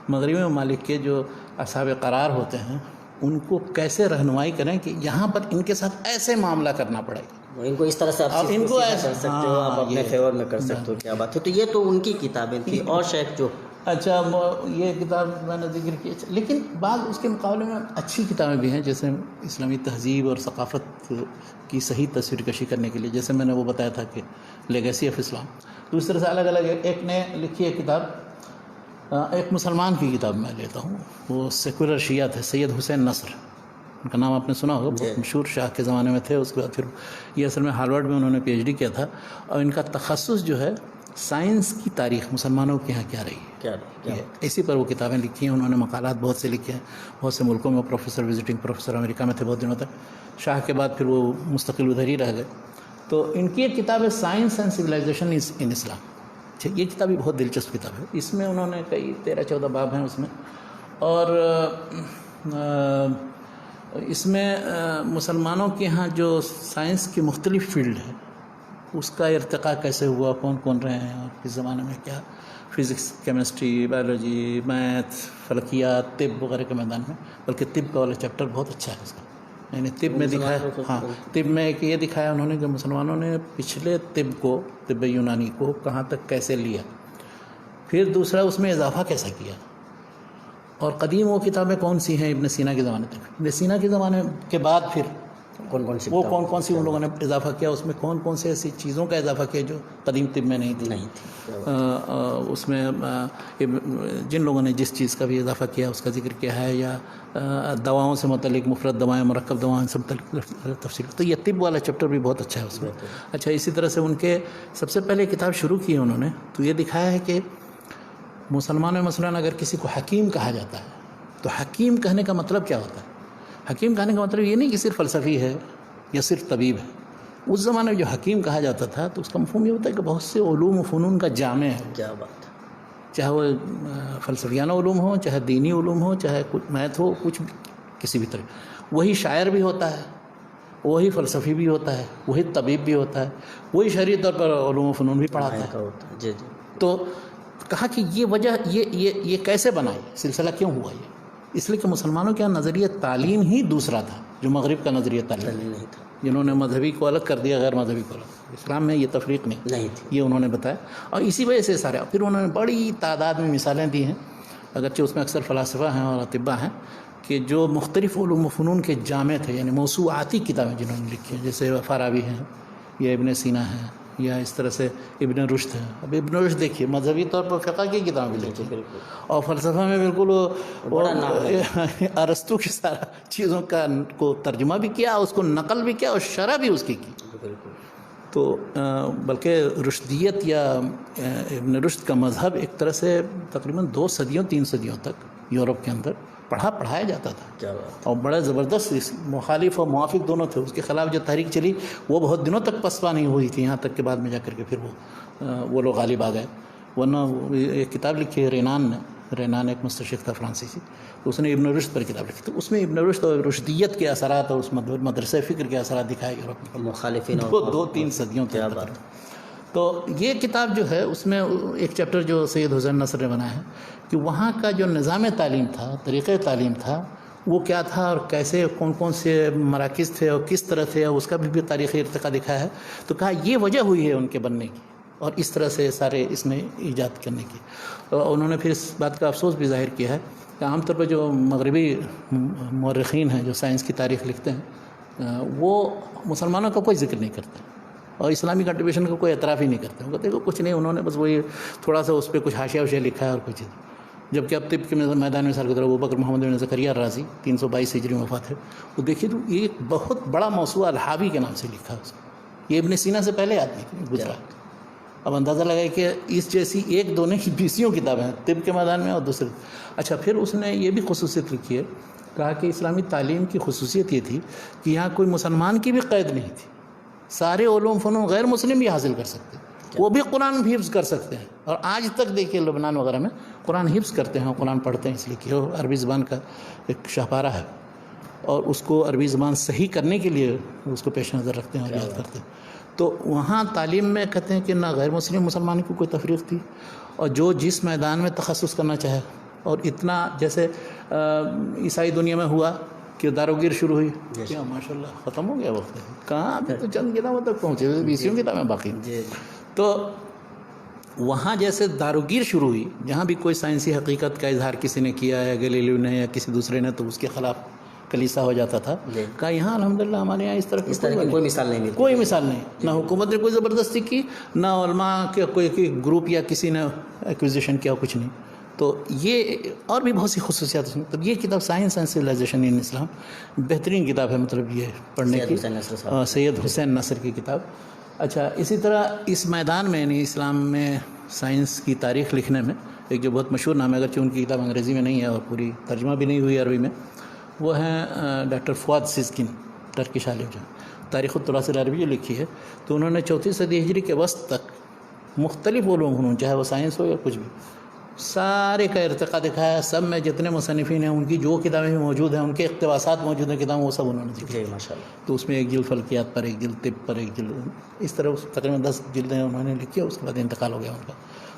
مغربی ممالک کے جو اصحاب قرار ہوتے ہیں ان کو کیسے رہنمائی کریں کہ یہاں پر ان کے ساتھ ایسے معاملہ کرنا پڑے گا, ان کو اس طرح سے آپ ان کو کر سکتے ہو, آپ اپنے فیور میں کر سکتے ہو. کیا بات ہے. تو یہ تو ان کی کتابیں تھیں. اور شیخ جو اچھا یہ کتاب میں نے ذکر کی, لیکن بعض اس کے مقابلے میں اچھی کتابیں بھی ہیں, جیسے اسلامی تہذیب اور ثقافت کی صحیح تصویر کشی کرنے کے لیے, جیسے میں نے وہ بتایا تھا کہ لیگیسی آف اسلام. دوسرے سے الگ الگ ایک نے لکھی ہے کتاب, ایک مسلمان کی کتاب میں لیتا ہوں, وہ سیکولر شیعہ تھے, سید حسین نصر, ان کا نام آپ نے سنا ہوگا, بہت مشہور شاہ کے زمانے میں تھے. اس کے بعد پھر یہ اصل میں ہارورڈ میں انہوں نے پی ایچ ڈی کیا تھا, اور ان کا تخصص جو ہے سائنس کی تاریخ مسلمانوں کے یہاں کیا رہی ہے, اسی پر وہ کتابیں لکھی ہیں. انہوں نے مقالات بہت سے لکھے ہیں, بہت سے ملکوں میں پروفیسر, وزٹنگ پروفیسر, امریکہ میں تھے بہت دنوں تک, شاہ کے بعد پھر وہ مستقل ادھر ہی رہ گئے. تو ان کی ایک کتاب ہے سائنس اینڈ سویلائزیشن ان اسلام. یہ کتاب بھی بہت دلچسپ کتاب ہے. اس میں انہوں نے کئی 13-14 باب ہیں اس میں, اور اس میں مسلمانوں کے ہاں جو سائنس کی مختلف فیلڈ ہے اس کا ارتقاء کیسے ہوا, کون کون رہے ہیں, اور کس زمانے میں کیا, فزکس, کیمسٹری, بایولوجی, میتھ, فلکیات, طب وغیرہ کے میدان میں. بلکہ طب کا والا چیپٹر بہت اچھا ہے اس کا, یعنی طب میں دکھایا, ہاں طب میں ایک یہ دکھایا انہوں نے کہ مسلمانوں نے پچھلے طب کو, طب یونانی کو کہاں تک کیسے لیا, پھر دوسرا اس میں اضافہ کیسا کیا, اور قدیم وہ کتابیں کون سی ہیں ابن سینا کے زمانے تک. ابن سینا کے زمانے کے بعد پھر کون کون سی وہ کون کون سی ان لوگوں نے اضافہ کیا، اس میں کون کون سے ایسی چیزوں کا اضافہ کیا جو قدیم طب میں نہیں تھی. اس میں جن لوگوں نے جس چیز کا بھی اضافہ کیا اس کا ذکر کیا ہے، یا دواؤں سے متعلق مفرد دوائیں، مرکب دوائیں، سب تفصیل. تو یہ طب والا چیپٹر بھی بہت اچھا ہے اس میں. اچھا، اسی طرح سے ان کے سب سے پہلے کتاب شروع کی انہوں نے تو یہ دکھایا ہے کہ مسلمانوں میں مثلاً اگر کسی کو حکیم کہا جاتا ہے تو حکیم کہنے کا مطلب کیا ہوتا ہے؟ حکیم کہنے کا مطلب یہ نہیں کہ صرف فلسفی ہے یا صرف طبیب ہے. اس زمانے میں جو حکیم کہا جاتا تھا تو اس کا مفہوم یہ ہوتا ہے کہ بہت سے علوم و فنون کا جامع ہے. کیا بات ہے. چاہے وہ فلسفیانہ علوم ہوں، چاہے دینی علوم ہوں، چاہے کچھ میتھ ہو، کچھ بھی کسی بھی طرح. وہی شاعر بھی ہوتا ہے، وہی فلسفی بھی ہوتا ہے، وہی طبیب بھی ہوتا ہے، وہی شرعی طور پر علوم و فنون بھی پڑھاتا ہے. جی. تو کہا کہ یہ وجہ یہ کیسے بنا، یہ سلسلہ کیوں ہوا؟ یہ اس لیے کہ مسلمانوں کے یہاں نظریہ تعلیم ہی دوسرا تھا جو مغرب کا نظریہ تعلیم نہیں تھا. جنہوں نے مذہبی کو الگ کر دیا، غیر مذہبی کو الگ. اسلام میں یہ تفریق نہیں تھی، یہ انہوں نے بتایا. اور اسی وجہ سے سارے پھر انہوں نے بڑی تعداد میں مثالیں دی ہیں، اگرچہ اس میں اکثر فلاسفہ ہیں اور اطباء ہیں کہ جو مختلف علوم و فنون کے جامع تھے، یعنی موسوعاتی کتابیں جنہوں نے لکھی ہیں، جیسے فارابی ہیں یا ابن سینا ہیں یا اس طرح سے ابن رشد ہے. اب ابن رشد دیکھیے مذہبی طور پر فقہ کی کتابیں بھی لکھی اور فلسفہ میں بالکل ارسطو کی سارا چیزوں کا کو ترجمہ بھی کیا، اس کو نقل بھی کیا اور شرح بھی اس کی. تو بلکہ رشدیت یا ابن رشد کا مذہب ایک طرح سے تقریباً 2 صدیوں 3 صدیوں تک یورپ کے اندر پڑھایا جاتا تھا. اور بڑا زبردست مخالف اور موافق دونوں تھے. اس کے خلاف جو تحریک چلی وہ بہت دنوں تک پسپا نہیں ہوئی تھی، یہاں تک کہ بعد میں جا کر کے پھر وہ لوگ غالب آ گئے. ورنہ ایک کتاب لکھی ہے رینان ایک مستشرق تھا فرانسیسی، تو اس نے ابن رشد پر کتاب لکھی. تو اس میں ابن رشد اور رشدیت کے اثرات اور اس مدرسہ فکر کے اثرات دکھائے یورپ میں مخالفین 2-3 صدیوں تک. تو یہ کتاب جو ہے اس میں ایک چیپٹر جو سید حسین نصر نے بنایا ہے کہ وہاں کا جو نظام تعلیم تھا، طریقۂ تعلیم تھا، وہ کیا تھا اور کیسے کون کون سے مراکز تھے اور کس طرح تھے، اور اس کا بھی تاریخی ارتقاء دکھایا ہے. تو کہا یہ وجہ ہوئی ہے ان کے بننے کی اور اس طرح سے سارے اس میں ایجاد کرنے کی. اور انہوں نے پھر اس بات کا افسوس بھی ظاہر کیا ہے کہ عام طور پر جو مغربی مورخین ہیں جو سائنس کی تاریخ لکھتے ہیں وہ مسلمانوں کا کوئی ذکر نہیں کرتے اور اسلامی کنٹریبیوشن کا کوئی اعتراف ہی نہیں کرتے. وہ کہتے ہیں کچھ نہیں، انہوں نے بس وہی تھوڑا سا اس پہ کچھ حاشیہ واشیہ لکھا ہے اور کچھ. جبکہ اب طب کے میدان میں سال ابوبکر محمد بن زکریہ الرازی 322 ہجری میں وفات ہے، وہ دیکھیے تو یہ ایک بہت بڑا موسوعہ الحاوی کے نام سے لکھا ہے اس کو. یہ ابن سینا سے پہلے آدمی گزرا. اب اندازہ لگائے کہ اس جیسی 1-2 نہیں 20 کتابیں ہیں طب کے میدان میں اور دوسرے. اچھا، پھر اس نے یہ بھی خصوصیت لکھی ہے، کہا کہ اسلامی تعلیم کی خصوصیت یہ تھی کہ یہاں کوئی مسلمان کی بھی قید نہیں تھی. سارے علوم فنون غیر مسلم بھی حاصل کر سکتے ہیں، وہ بھی قرآن بھی حفظ کر سکتے ہیں. اور آج تک دیکھیے لبنان وغیرہ میں قرآن حفظ کرتے ہیں، قرآن پڑھتے ہیں، اس لیے کہ وہ عربی زبان کا ایک شاہپارہ ہے اور اس کو عربی زبان صحیح کرنے کے لیے اس کو پیش نظر رکھتے ہیں اور یاد کرتے ہیں. تو وہاں تعلیم میں کہتے ہیں کہ نہ غیر مسلم مسلمان کی کوئی تفریق تھی، اور جو جس میدان میں تخصص کرنا چاہے. اور اتنا جیسے عیسائی دنیا میں ہوا کہ داروگیر شروع ہوئی، کیا ماشاء اللہ ختم ہو گیا وقت، کہاں ابھی تو چند کتابوں تک پہنچے، 20 کتابیں باقی. تو وہاں جیسے داروگیر شروع ہوئی، جہاں بھی کوئی سائنسی حقیقت کا اظہار کسی نے کیا ہے، گلیلیو نے یا کسی دوسرے نے، تو اس کے خلاف کلیسا ہو جاتا تھا. کہا یہاں الحمدللہ ہمارے یہاں اس طرح کی کوئی مثال نہیں ملتی، کوئی مثال نہیں. نہ حکومت نے کوئی زبردستی کی، نہ علماء کے کوئی گروپ یا کسی نے ایکوزیشن کیا، کچھ نہیں. تو یہ اور بھی بہت سی خصوصیات ہیں. تو یہ کتاب سائنس اینڈ سویلائزیشن ان اسلام بہترین کتاب ہے، مطلب یہ پڑھنے کی، سید حسین نصر کی کتاب. اچھا، اسی طرح اس میدان میں یعنی اسلام میں سائنس کی تاریخ لکھنے میں ایک جو بہت مشہور نام ہے، اگرچہ ان کی کتاب انگریزی میں نہیں ہے اور پوری ترجمہ بھی نہیں ہوئی عربی میں، وہ ہیں ڈاکٹر فؤاد سیزکن، ٹرکش عالم جو تاریخ التراث العربی جو لکھی ہے. تو انہوں نے 4 صدی ہجری کے وسط تک مختلف علوم فنون، چاہے وہ سائنس ہو یا کچھ بھی، سارے کا ارتقاء دکھایا. سب میں جتنے مصنفین ہیں ان کی جو کتابیں بھی موجود ہیں، ان کے اقتباسات موجود ہیں کتابوں، وہ سب انہوں نے لکھی ماشاء اللہ. تو اس میں ایک جلد فلکیات پر، ایک جلد طب پر، ایک جلد اس طرح تقریباً 10 جلدیں انہوں نے لکھی. اس کے بعد انتقال ہو گیا ان کا.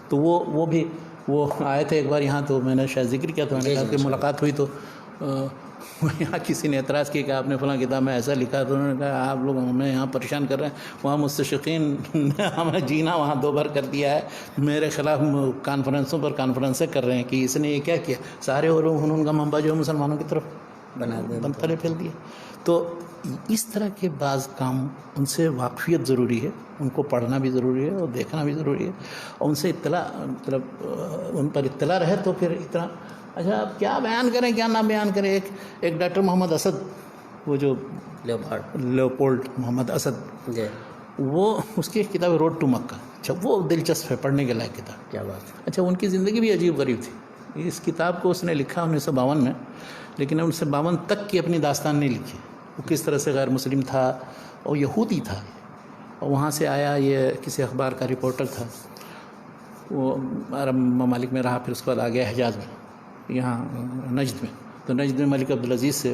تو وہ بھی وہ آئے تھے ایک بار یہاں، تو میں نے شاید ذکر کیا تھا، میں نے کہا کہ ملاقات ہوئی تو یہاں کسی نے اعتراض کیا کہ آپ نے فلاں کتاب میں ایسا لکھا. تو انہوں نے کہا آپ لوگ ہمیں یہاں پریشان کر رہے ہیں، وہاں مستشرقین نے ہمیں جینا وہاں 2 بار کر دیا ہے، میرے خلاف کانفرنسوں پر کانفرنسیں کر رہے ہیں کہ اس نے یہ کیا سارے علوم فنون کا منبع جو ہے مسلمانوں کی طرف بنا پھیل دیا. تو اس طرح کے بعض کام ان سے واقفیت ضروری ہے، ان کو پڑھنا بھی ضروری ہے اور دیکھنا بھی ضروری ہے، اور ان سے اطلاع مطلب ان پر اطلاع رہے تو پھر اتنا اچھا اب کیا بیان کریں کیا نہ بیان کریں. ایک ڈاکٹر محمد اسد، وہ جو لیوپولڈ محمد اسد، جی وہ اس کی ایک کتاب ہے روڈ ٹو مکہ. اچھا وہ دلچسپ ہے، پڑھنے کے لائق کتاب. کیا بات ہے. اچھا ان کی زندگی بھی عجیب غریب تھی. اس کتاب کو اس نے لکھا 1952 میں، لیکن 1952 تک کی اپنی داستان نہیں لکھی. وہ کس طرح سے غیر مسلم تھا اور یہودی تھا، اور وہاں سے آیا، یہ کسی اخبار کا رپورٹر تھا، وہ عرب ممالک میں رہا، پھر اس کے بعد آ گیا حجاز میں، یہاں نجد میں. تو نجد میں ملک عبدالعزیز سے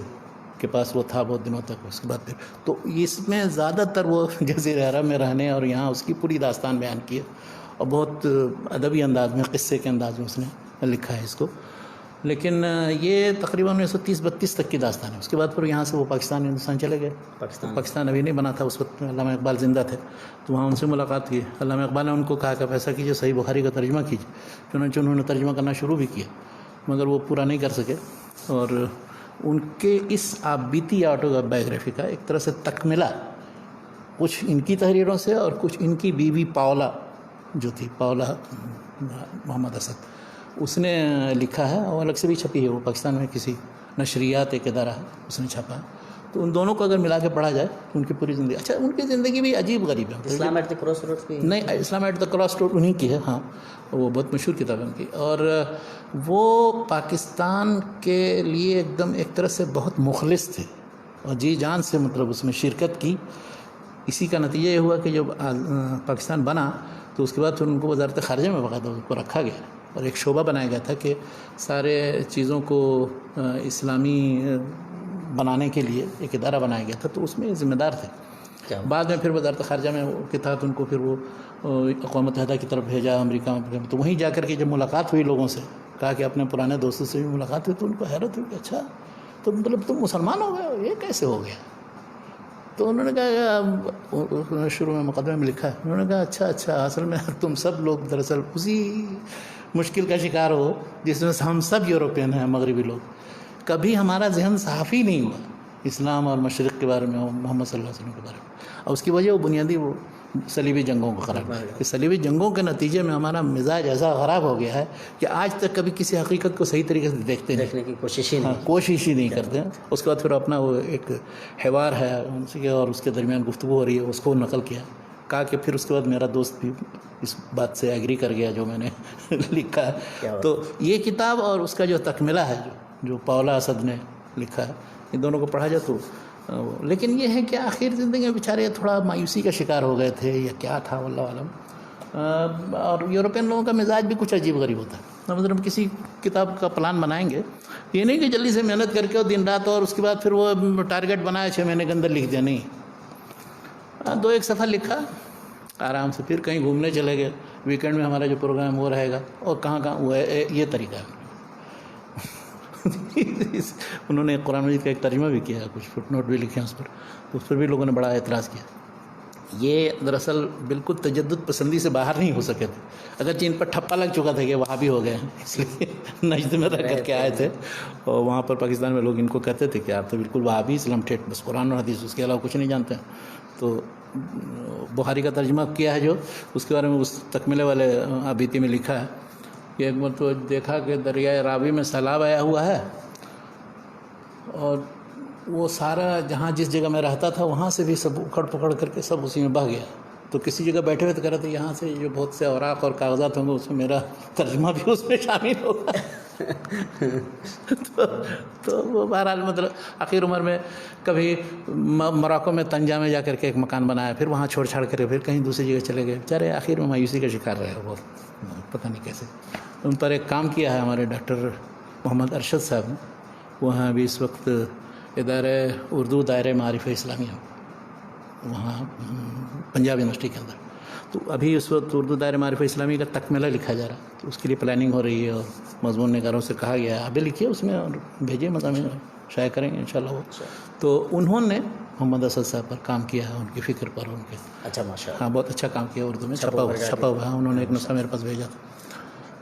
کے پاس وہ تھا بہت دنوں تک. اس کے بعد پھر تو اس میں زیادہ تر وہ جزیرہ عرب میں رہنے اور یہاں اس کی پوری داستان بیان کی ہے، اور بہت ادبی انداز میں، قصے کے انداز میں اس نے لکھا ہے اس کو. لیکن یہ تقریباً 1930-32 تک کی داستان ہے. اس کے بعد پھر یہاں سے وہ پاکستان ہندوستان چلے گئے. پاکستان ابھی نہیں بنا تھا اس وقت، علامہ اقبال زندہ تھے، تو وہاں ان سے ملاقات کی. علامہ اقبال نے ان کو کہا کہ آپ ایسا کیجیے، صحیح بخاری کا ترجمہ کیجیے. چنانچہ انہوں نے ترجمہ کرنا شروع بھی کیا، مگر وہ پورا نہیں کر سکے. اور ان کے اس آپ بیتی آٹو بایوگرافی کا ایک طرح سے تکملہ کچھ ان کی تحریروں سے اور کچھ ان کی بیوی پاولا جو تھی، پاولا محمد اسد، اس نے لکھا ہے، اور الگ سے بھی چھپی ہے. وہ پاکستان میں کسی نشریات ایک ادارہ ہے، اس نے چھپا ہے. تو ان دونوں کو اگر ملا کے پڑھا جائے تو ان کی پوری زندگی، اچھا ان کی زندگی بھی عجیب غریب ہے. اسلام ایٹ دی کراس روڈ کی نہیں، اسلام ایٹ دا کراس روڈ انہیں کی ہے. ہاں وہ بہت مشہور کتاب ہے ان کی. اور وہ پاکستان کے لیے ایک دم ایک طرح سے بہت مخلص تھے اور جی جان سے مطلب اس میں شرکت کی. اسی کا نتیجہ یہ ہوا کہ جب پاکستان بنا تو اس کے بعد پھر ان کو وزارت خارجہ میں باقاعدہ ان کو رکھا گیا، اور ایک شعبہ بنایا گیا تھا کہ سارے چیزوں کو اسلامی بنانے کے لیے ایک ادارہ بنایا گیا تھا، تو اس میں ذمہ دار تھے. بعد میں پھر وزارت خارجہ میں کے تحت ان کو پھر وہ اقوام متحدہ کی طرف بھیجا، امریکہ میں. تو وہیں جا کر کے جب ملاقات ہوئی لوگوں سے، کہا کہ اپنے پرانے دوستوں سے بھی ملاقات ہوئی، تو ان کو حیرت ہوئی کہ اچھا تو مطلب تم مسلمان ہو گئے، یہ کیسے ہو گیا؟ تو انہوں نے کہا، شروع میں مقدمے میں لکھا ہے، انہوں نے کہا اچھا اصل میں تم سب لوگ دراصل اسی مشکل کا شکار ہو جس میں ہم سب یورپین ہیں، مغربی لوگ. کبھی ہمارا ذہن صاف ہی نہیں ہوا اسلام اور مشرق کے بارے میں، محمد صلی اللہ علیہ وسلم کے بارے میں. اور اس کی وجہ وہ بنیادی وہ صلیبی جنگوں کو قرار دیا کہ صلیبی جنگوں کے نتیجے میں ہمارا مزاج ایسا خراب ہو گیا ہے کہ آج تک کبھی کسی حقیقت کو صحیح طریقے سے دیکھنے کی کوشش ہی نہیں کرتے ہیں. اس کے بعد پھر اپنا وہ ایک حوار ہے ان سے اور اس کے درمیان گفتگو ہو رہی ہے، اس کو نقل کیا، کہا کہ پھر اس کے بعد میرا دوست بھی اس بات سے ایگری کر گیا جو میں نے لکھا ہے. تو یہ کتاب اور اس کا جو تکملہ ہے جو پاولا اسد نے لکھا ہے، ان دونوں کو پڑھا جائے تو. لیکن یہ ہے کہ آخر زندگی میں بیچارے تھوڑا مایوسی کا شکار ہو گئے تھے یا کیا تھا واللہ عالم. اور یورپین لوگوں کا مزاج بھی کچھ عجیب غریب ہوتا ہے. مطلب کسی کتاب کا پلان بنائیں گے، یہ نہیں کہ جلدی سے محنت کر کے اور دن رات، اور اس کے بعد پھر وہ ٹارگیٹ بنایا 6 مہینے کے اندر لکھ دیا. نہیں، 2-1 صفحہ لکھا، آرام سے پھر کہیں گھومنے چلے گئے. ویکینڈ میں ہمارا جو پروگرام وہ رہے گا، اور کہاں وہ یہ طریقہ ہے. انہوں نے قرآن مجید کا ایک ترجمہ بھی کیا، کچھ فٹ نوٹ بھی لکھے ہیں اس پر، تو اس پر بھی لوگوں نے بڑا اعتراض کیا. یہ دراصل بالکل تجدد پسندی سے باہر نہیں ہو سکے تھے، اگرچہ ان پر ٹھپا لگ چکا تھا کہ وہاں بھی ہو گئے ہیں، اس لیے نجد میں رہ کر کے آئے تھے. اور وہاں پر پاکستان میں لوگ ان کو کہتے تھے کہ آپ تو بالکل وہاں بھی اسلام ٹھیٹ، بس قرآن اور حدیث، اس کے علاوہ کچھ نہیں جانتے ہیں. تو بخاری کا ترجمہ کیا ہے جو، اس کے بارے میں اس تکملے والے آبیتی میں لکھا ہے کہ ایک مرتبہ دیکھا کہ دریائے راوی میں سیلاب آیا ہوا ہے، اور وہ سارا جہاں جس جگہ میں رہتا تھا وہاں سے بھی سب اکھڑ پکڑ کر کے سب اسی میں بہہ گیا. تو کسی جگہ بیٹھے ہوئے تو کہہ رہے تھے یہاں سے جو بہت سے اوراق اور کاغذات ہوں گے اس میں میرا ترجمہ بھی اس میں شامل ہوگا. تو وہ بہرحال مطلب آخر عمر میں کبھی موراکو میں طنجہ میں جا کر کے ایک مکان بنایا، پھر وہاں چھوڑ چھاڑ کر پھر کہیں دوسری جگہ چلے گئے. بیچارے آخر میں مایوسی کا شکار رہے، بہت پتہ نہیں کیسے. ان پر ایک کام کیا ہے ہمارے ڈاکٹر محمد ارشد صاحب نے، وہاں ابھی اس وقت ادارے اردو دائرہ معارف اسلامیہ وہاں پنجاب یونیورسٹی کے اندر، تو ابھی اس وقت اردو دائرہ معارف اسلامی کا تکملہ لکھا جا رہا ہے. تو اس کے لیے پلاننگ ہو رہی ہے اور مضمون نگاروں سے کہا گیا ہے آپ بھی لکھیے اس میں اور بھیجیے، مضامین شائع کریں گے انشاءاللہ. وہ تو انہوں نے محمد اسد صاحب پر کام کیا ہے، ان کی فکر پر، ان کے. اچھا ماشاء اللہ، ہاں بہت اچھا کام کیا، اردو میں چھپا ہوا ہے. انہوں نے ایک نسخہ میرے پاس بھیجا تھا.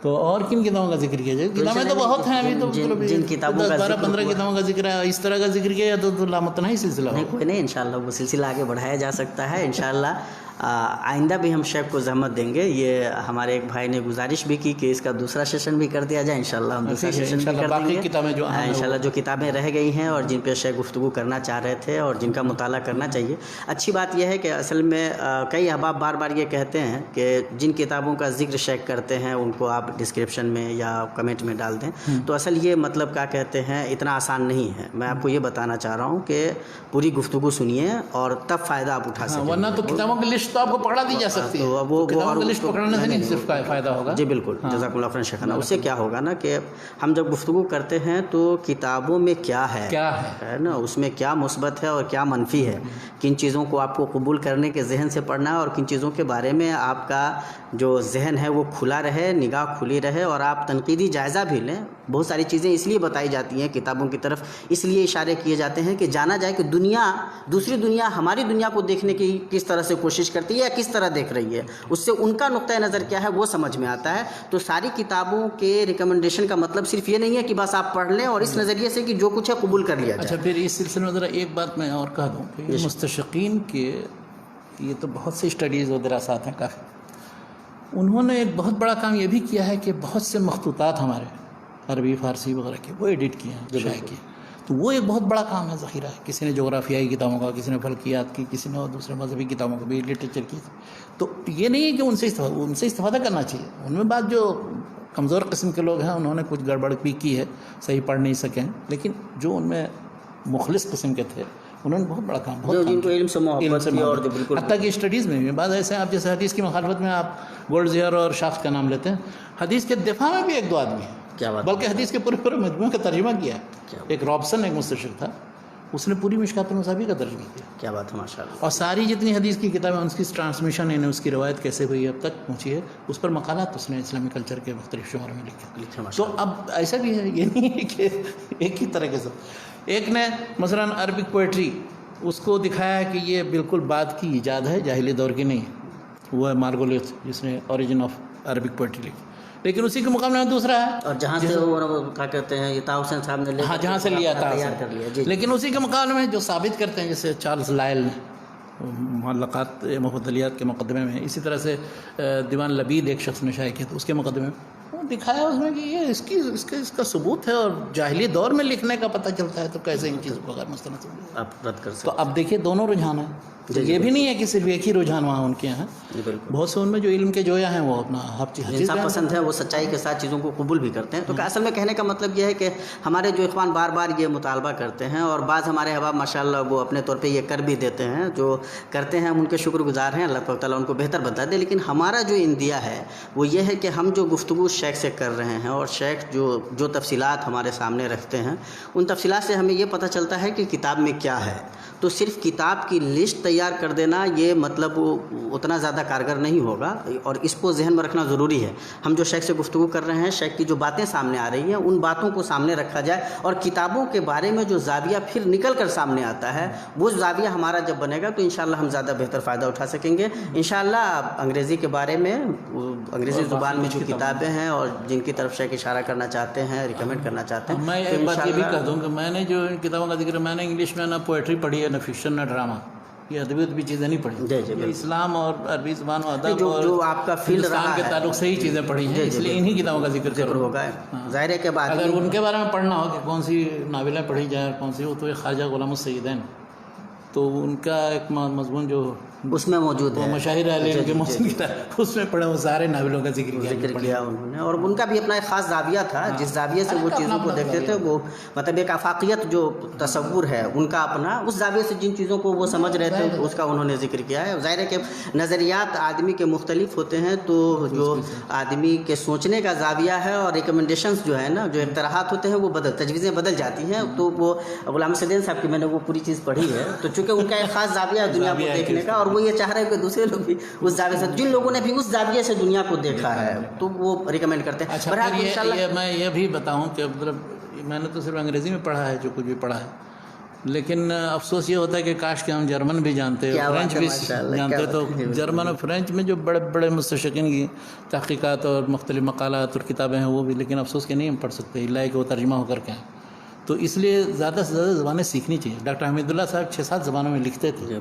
تو تو اور کن کتابوں کا ذکر کیا جائے؟ کتابیں تو بہت ہیں ابھی تو، جن کتابوں کا 12-15 کتابوں کا ذکر ہے، اس طرح کا ذکر کیا تو لامتناہی سلسلہ نہیں، کوئی نہیں، انشاءاللہ وہ سلسلہ آگے بڑھایا جا سکتا ہے انشاءاللہ۔ آئندہ بھی ہم شیخ کو زحمت دیں گے۔ یہ ہمارے ایک بھائی نے گزارش بھی کی کہ اس کا دوسرا سیشن بھی کر دیا جائے، انشاءاللہ ہم دوسرا سیشن بھی کر دیں باقی گے کتابیں جو انشاءاللہ، جو کتابیں رہ گئی ہیں اور جن پہ شیخ گفتگو کرنا چاہ رہے تھے اور جن کا مطالعہ کرنا چاہیے۔ اچھی بات یہ ہے کہ اصل میں کئی احباب بار بار یہ کہتے ہیں کہ جن کتابوں کا ذکر شیخ کرتے ہیں ان کو آپ ڈسکرپشن میں یا کمنٹ میں ڈال دیں، تو اصل یہ مطلب کیا کہتے ہیں اتنا آسان نہیں ہے۔ میں آپ کو یہ بتانا چاہ رہا ہوں کہ پوری گفتگو سنیے اور تب فائدہ آپ اٹھا سکیں، ورنہ تو کتابوں کی لسٹ تو آپ کو پکڑا دی جا سکتی ہے، وہ کتابوں کی لسٹ پکڑنے سے نہیں صرف فائدہ ہوگا۔ جی بالکل، جزاک اللہ خیرا شیخنا۔ اس سے کیا ہوگا نا کہ ہم جب گفتگو کرتے ہیں تو کتابوں میں کیا ہے نا، اس میں کیا مثبت ہے اور کیا منفی ہے، کن چیزوں کو آپ کو قبول کرنے کے ذہن سے پڑھنا ہے اور کن چیزوں کے بارے میں آپ کا جو ذہن ہے وہ کھلا رہے، نگاہ کھلی رہے اور آپ تنقیدی جائزہ بھی لیں۔ بہت ساری چیزیں اس لیے بتائی جاتی ہیں کتابوں کی طرف، اس لیے اشارے کیے جاتے ہیں کہ جانا جائے کہ دنیا، دوسری دنیا ہماری دنیا کو دیکھنے کی کس طرح سے کوشش کرتی ہے یا کس طرح دیکھ رہی ہے، اس سے ان کا نقطہ نظر کیا ہے وہ سمجھ میں آتا ہے۔ تو ساری کتابوں کے ریکمنڈیشن کا مطلب صرف یہ نہیں ہے کہ بس آپ پڑھ لیں اور اس نظریے سے کہ جو کچھ ہے قبول کر لیا جائے۔ اچھا، پھر اس سلسلے میں ذرا ایک بات میں اور کہہ دوں کہ مستشقین کے یہ تو بہت سی اسٹڈیز و دراسات ہیں کافی، انہوں نے ایک بہت بڑا کام یہ بھی کیا ہے کہ بہت سے مخطوطات ہمارے عربی فارسی وغیرہ کے وہ ایڈٹ کیے ہیں، شائع کیے، تو وہ ایک بہت بڑا کام ہے، ذخیرہ ہے۔ کسی نے جغرافیائی کتابوں کا، کسی نے فلکیات کی، کسی نے اور دوسرے مذہبی کتابوں کا بھی، لٹریچر کی، تو یہ نہیں ہے کہ ان سے استفادہ کرنا چاہیے۔ ان میں بعض جو کمزور قسم کے لوگ ہیں انہوں نے کچھ گڑبڑ بھی کی ہے، صحیح پڑھ نہیں سکیں، لیکن جو ان میں مخلص قسم کے تھے انہوں نے بہت بڑا کام، جن کو علم سے محبت تھی اور جو بالکل حتیٰ کہ اسٹڈیز میں بھی بعض ایسے ہیں، آپ جیسے حدیث کی مخالفت میں آپ گولڈ زیئر اور شافٹ کا نام لیتے ہیں، حدیث کے دفاع میں بھی ایک دو آدمی ہیں، کیا بات، بلکہ حدیث کے پورے مجموعے کا ترجمہ کیا ہے۔ ایک رابسن ایک مستشرق تھا، اس نے پوری مشکات المصابیح کا ترجمہ کیا۔ کیا بات ہے، ماشاء اللہ۔ اور ساری جتنی حدیث کی کتابیں ان کی ٹرانسمیشن، یعنی اس کی روایت کیسے ہوئی اب تک پہنچی ہے، اس پر مقالات اس نے اسلامی کلچر کے مختلف شعبوں میں لکھے۔ تو اب ایسا بھی ہے، یہ نہیں ہے کہ ایک ہی طرح کے ساتھ، ایک نے مثلاً عربک پوئٹری اس کو دکھایا کہ یہ بالکل بعد کی ایجاد ہے، جاہلی دور کی نہیں ہے، وہ ہے مارگولیس جس نے اوریجن آف عربک پوئٹری لکھی، لیکن اسی کے مقابلے میں دوسرا ہے، اور جہاں سے وہ کیا کہتے ہیں یہ طاؤ حسین صاحب نے ہاں جہاں سے لیا تھا تیار کر لیا، لیکن اسی کے مقابلے میں جو ثابت کرتے ہیں، جیسے چارلز لائل نے معلقات مفضلیات کے مقدمے میں، اسی طرح سے دیوان لبید ایک شخص نے شائع کیا، تو اس کے مقدمے میں وہ دکھایا اس میں کہ یہ اس کا ثبوت ہے، اور جاہلی دور میں لکھنے کا پتہ چلتا ہے، تو کیسے ان چیزوں کو غیر مستند آپ رد کر سکتے تو اب دیکھیے دونوں رجحان ہیں، یہ بھی نہیں ہے کہ صرف ایک ہی رجحان وہاں ان کے ہیں، بہت سے ان میں جو علم کے جویا ہیں وہ اپنا ہر چیز انصاف پسند ہے، وہ سچائی کے ساتھ چیزوں کو قبول بھی کرتے ہیں۔ تو اصل میں کہنے کا مطلب یہ ہے کہ ہمارے جو اخوان بار بار یہ مطالبہ کرتے ہیں، اور بعض ہمارے احباب ماشاءاللہ وہ اپنے طور پہ یہ کر بھی دیتے ہیں، جو کرتے ہیں ہم ان کے شکر گزار ہیں، اللہ تعالیٰ ان کو بہتر بتا دے، لیکن ہمارا جو اندیہ ہے وہ یہ ہے کہ ہم جو گفتگو شیخ سے کر رہے ہیں اور شیخ جو تفصیلات ہمارے سامنے رکھتے ہیں، ان تفصیلات سے ہمیں یہ پتہ چلتا ہے کہ کتاب میں کیا ہے۔ تو صرف کتاب کی لسٹ تیار کر دینا یہ مطلب اتنا زیادہ کارگر نہیں ہوگا، اور اس کو ذہن میں رکھنا ضروری ہے۔ ہم جو شیخ سے گفتگو کر رہے ہیں، شیخ کی جو باتیں سامنے آ رہی ہیں ان باتوں کو سامنے رکھا جائے، اور کتابوں کے بارے میں جو زاویہ پھر نکل کر سامنے آتا ہے وہ زاویہ ہمارا جب بنے گا تو انشاءاللہ ہم زیادہ بہتر فائدہ اٹھا سکیں گے انشاءاللہ۔ انگریزی کے بارے میں، انگریزی زبان میں جو کتابیں ہیں اور جن کی طرف شیخ اشارہ کرنا چاتے ہیں، ریکمینڈ کرنا چاہتے ہیں، میں ایک بات یہ بھی کہہ دوں کہ میں نے جو ان کتابوں کا ذکر، میں نے انگلش میں نہ پوئٹری پڑھی ہے، نہ فکشن، نہ ڈرامہ، یہ ادبیات بھی چیزیں نہیں پڑھی، یہ اسلام اور عربی زبان و ادب اور جو آپ کا فیلڈ رہا کے تعلق سے ہی چیزیں پڑھی ہیں، اس لیے انہی کتابوں کا ذکر ہوگا۔ ظاہر ہے کہ بعد اگر ان کے بارے میں پڑھنا ہو کہ کون سی ناولیں پڑھی جائیں اور کون سی ہو، تو خواجہ غلام السیدین، تو ان کا ایک مضمون جو اس میں موجود ہے، مشاہیر علیہ کے موسم کی اس میں پڑھا، وہ سارے ناولوں کا ذکر کیا انہوں نے، اور ان کا بھی اپنا ایک خاص زاویہ تھا، جس زاویے سے وہ چیزوں کو دیکھتے تھے، وہ مطلب ایک آفاقیت جو تصور ہے ان کا اپنا، اس زاویے سے جن چیزوں کو وہ سمجھ رہے تھے اس کا انہوں نے ذکر کیا ہے۔ ظاہر ہے کہ نظریات آدمی کے مختلف ہوتے ہیں، تو جو آدمی کے سوچنے کا زاویہ ہے اور ریکمنڈیشنز جو ہے نا، جو اقتراحات ہوتے ہیں وہ تجویزیں بدل جاتی ہیں۔ تو وہ غلام السیدین صاحب کی میں نے وہ پوری چیز پڑھی ہے، تو چونکہ ان کا ایک خاص زاویہ ہے دنیا کو دیکھنے کا، اور وہ یہ چاہ رہے ہیں کہ دوسرے لوگ بھی اس زاویے سے، جن لوگوں نے بھی اس زاویے سے دنیا کو دیکھا ہے تو وہ ریکمینڈ کرتے ہیں۔ اچھا، میں یہ بھی بتاؤں کہ مطلب میں نے تو صرف انگریزی میں پڑھا ہے جو کچھ بھی پڑھا ہے، لیکن افسوس یہ ہوتا ہے کہ کاش کہ ہم جرمن بھی جانتے ہیں، فرینچ بھی جانتے، تو جرمن اور فرینچ میں جو بڑے بڑے مستشرقین کی تحقیقات اور مختلف مقالات اور کتابیں ہیں وہ بھی، لیکن افسوس کہ نہیں ہم پڑھ سکتے، الا کہ وہ ترجمہ ہو کر کے ہیں. تو اس لیے زیادہ سے زیادہ زبانیں سیکھنی چاہیے. ڈاکٹر حمید اللہ صاحب 6-7 زبانوں میں لکھتے تھے،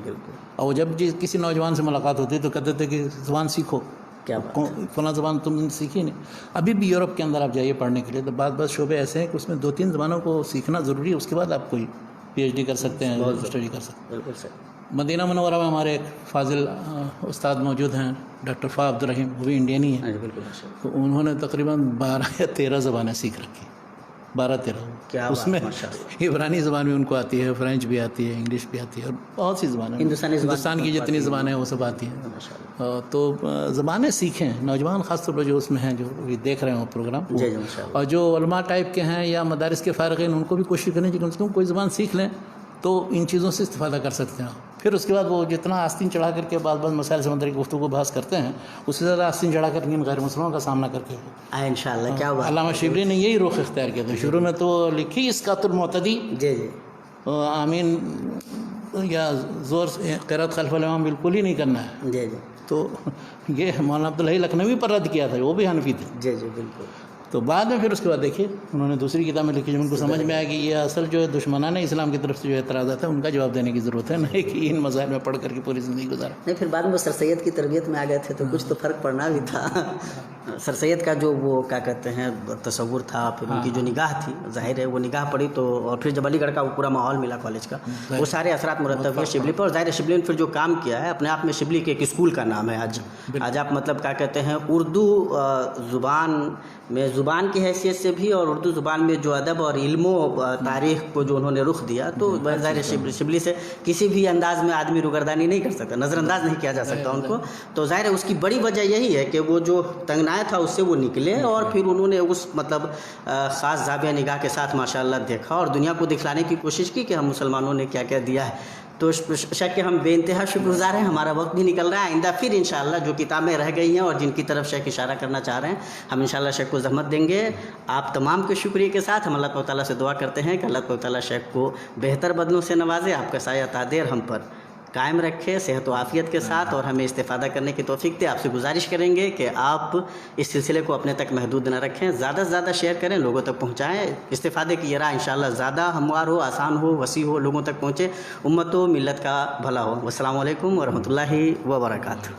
اور جب کسی نوجوان سے ملاقات ہوتی تو کہتے تھے کہ زبان سیکھو، کیا فلاں زبان تم نے سیکھی نہیں. ابھی بھی یورپ کے اندر آپ جائیے پڑھنے کے لیے تو بعض شعبے ایسے ہیں کہ اس میں 2-3 زبانوں کو سیکھنا ضروری ہے، اس کے بعد آپ کوئی پی ایچ ڈی کر سکتے ہیں، اسٹڈی کر سکتے ہیں. بالکل صحیح. مدینہ منورہ میں ہمارے ایک فاضل استاد موجود ہیں ڈاکٹر فا عبدالرحیم، وہ بھی انڈین ہی ہیں. بالکل. تو انہوں نے تقریباً 12 یا 13 زبانیں سیکھ رکھی، 12-13. اس میں عبرانی زبان بھی ان کو آتی ہے، فرینچ بھی آتی ہے، انگلش بھی آتی ہے، اور بہت سی زبانیں، ہندوستان کی جتنی زبانیں ہیں وہ سب آتی ہیں. تو زبانیں سیکھیں نوجوان، خاص طور پر جو اس میں ہیں، جو دیکھ رہے ہوں پروگرام، اور جو علماء ٹائپ کے ہیں یا مدارس کے فارغین، ان کو بھی کوشش کرنی چاہیے کہ کم سے کم کوئی زبان سیکھ لیں تو ان چیزوں سے استفادہ کر سکتے ہیں. پھر اس کے بعد وہ جتنا آستین چڑھا کر کے بعض مسائل سمندری گفتگو بحث کرتے ہیں، اس سے زیادہ آستین چڑھا کر ان غیر مسلموں کا سامنا کر کے انشاءاللہ. کیا بات. علامہ شبلی نے یہی رخ اختیار کیا تھا. شروع میں تو لکھی اسقاط المعتدی، آمین یا زور سے قرات خلف الامام بالکل ہی نہیں کرنا ہے. تو یہ مولانا عبدالحی لکھنوی پر رد کیا تھا، وہ بھی حنفی تھے. بالکل. تو بعد میں پھر اس کے بعد دیکھیے انہوں نے دوسری کتابیں لکھی جب ان کو سمجھ میں آیا کہ یہ اصل جو ہے دشمنان اسلام کی طرف سے جو اعتراضات ہیں ان کا جواب دینے کی ضرورت ہے، نہیں کہ ان مسائل میں پڑھ کر کے پوری زندگی گزارا. نہیں، پھر بعد میں سر سید کی تربیت میں آ گئے تھے تو کچھ تو فرق پڑنا بھی تھا. سر سید کا جو وہ کیا کہتے ہیں تصور تھا، پھر ان کی جو نگاہ تھی، ظاہر ہے وہ نگاہ پڑی تو، اور پھر جب علی گڑھ کا وہ پورا ماحول ملا کالج کا، وہ سارے اثرات مرتب ہوئے شبلی پر. اور ظاہر ہے شبلی نے پھر جو کام کیا ہے اپنے آپ میں، شبلی کے ایک اسکول کا نام ہے. آج آپ مطلب کیا کہتے ہیں اردو زبان میں، زبان کی حیثیت سے بھی، اور اردو زبان میں جو ادب اور علم و تاریخ کو جو انہوں نے رخ دیا، تو ظاہر شبلی سے کسی بھی انداز میں آدمی روگردانی نہیں کر سکتا، نظر انداز نہیں کیا جا سکتا ان کو. تو ظاہر ہے اس کی بڑی وجہ یہی ہے کہ وہ جو تنگنایا تھا اس سے وہ نکلے، اور پھر انہوں نے اس مطلب خاص زاویہ نگاہ کے ساتھ ماشاءاللہ دیکھا اور دنیا کو دکھلانے کی کوشش کی کہ ہم مسلمانوں نے کیا کیا دیا ہے. تو شک کہ ہم بے انتہا شکر گزار ہیں. ہمارا وقت بھی نکل رہا ہے. آئندہ پھر انشاءاللہ جو کتابیں رہ گئی ہیں اور جن کی طرف شیخ اشارہ کرنا چاہ رہے ہیں، ہم انشاءاللہ شیخ کو زحمت دیں گے. آپ تمام کے شکریہ کے ساتھ ہم اللہ تعالیٰ سے دعا کرتے ہیں کہ اللہ تعالیٰ شیخ کو بہتر بدنوں سے نوازے، آپ کا سایہ تادیر ہم پر قائم رکھے صحت و عافیت کے ساتھ، اور ہمیں استفادہ کرنے کی توفیق دے. آپ سے گزارش کریں گے کہ آپ اس سلسلے کو اپنے تک محدود نہ رکھیں، زیادہ سے زیادہ شیئر کریں، لوگوں تک پہنچائیں. استفادے کی یہ راہ انشاءاللہ زیادہ ہموار ہو، آسان ہو، وسیع ہو، لوگوں تک پہنچے، امت و ملت کا بھلا ہو. والسلام علیکم ورحمۃ اللہ وبرکاتہ.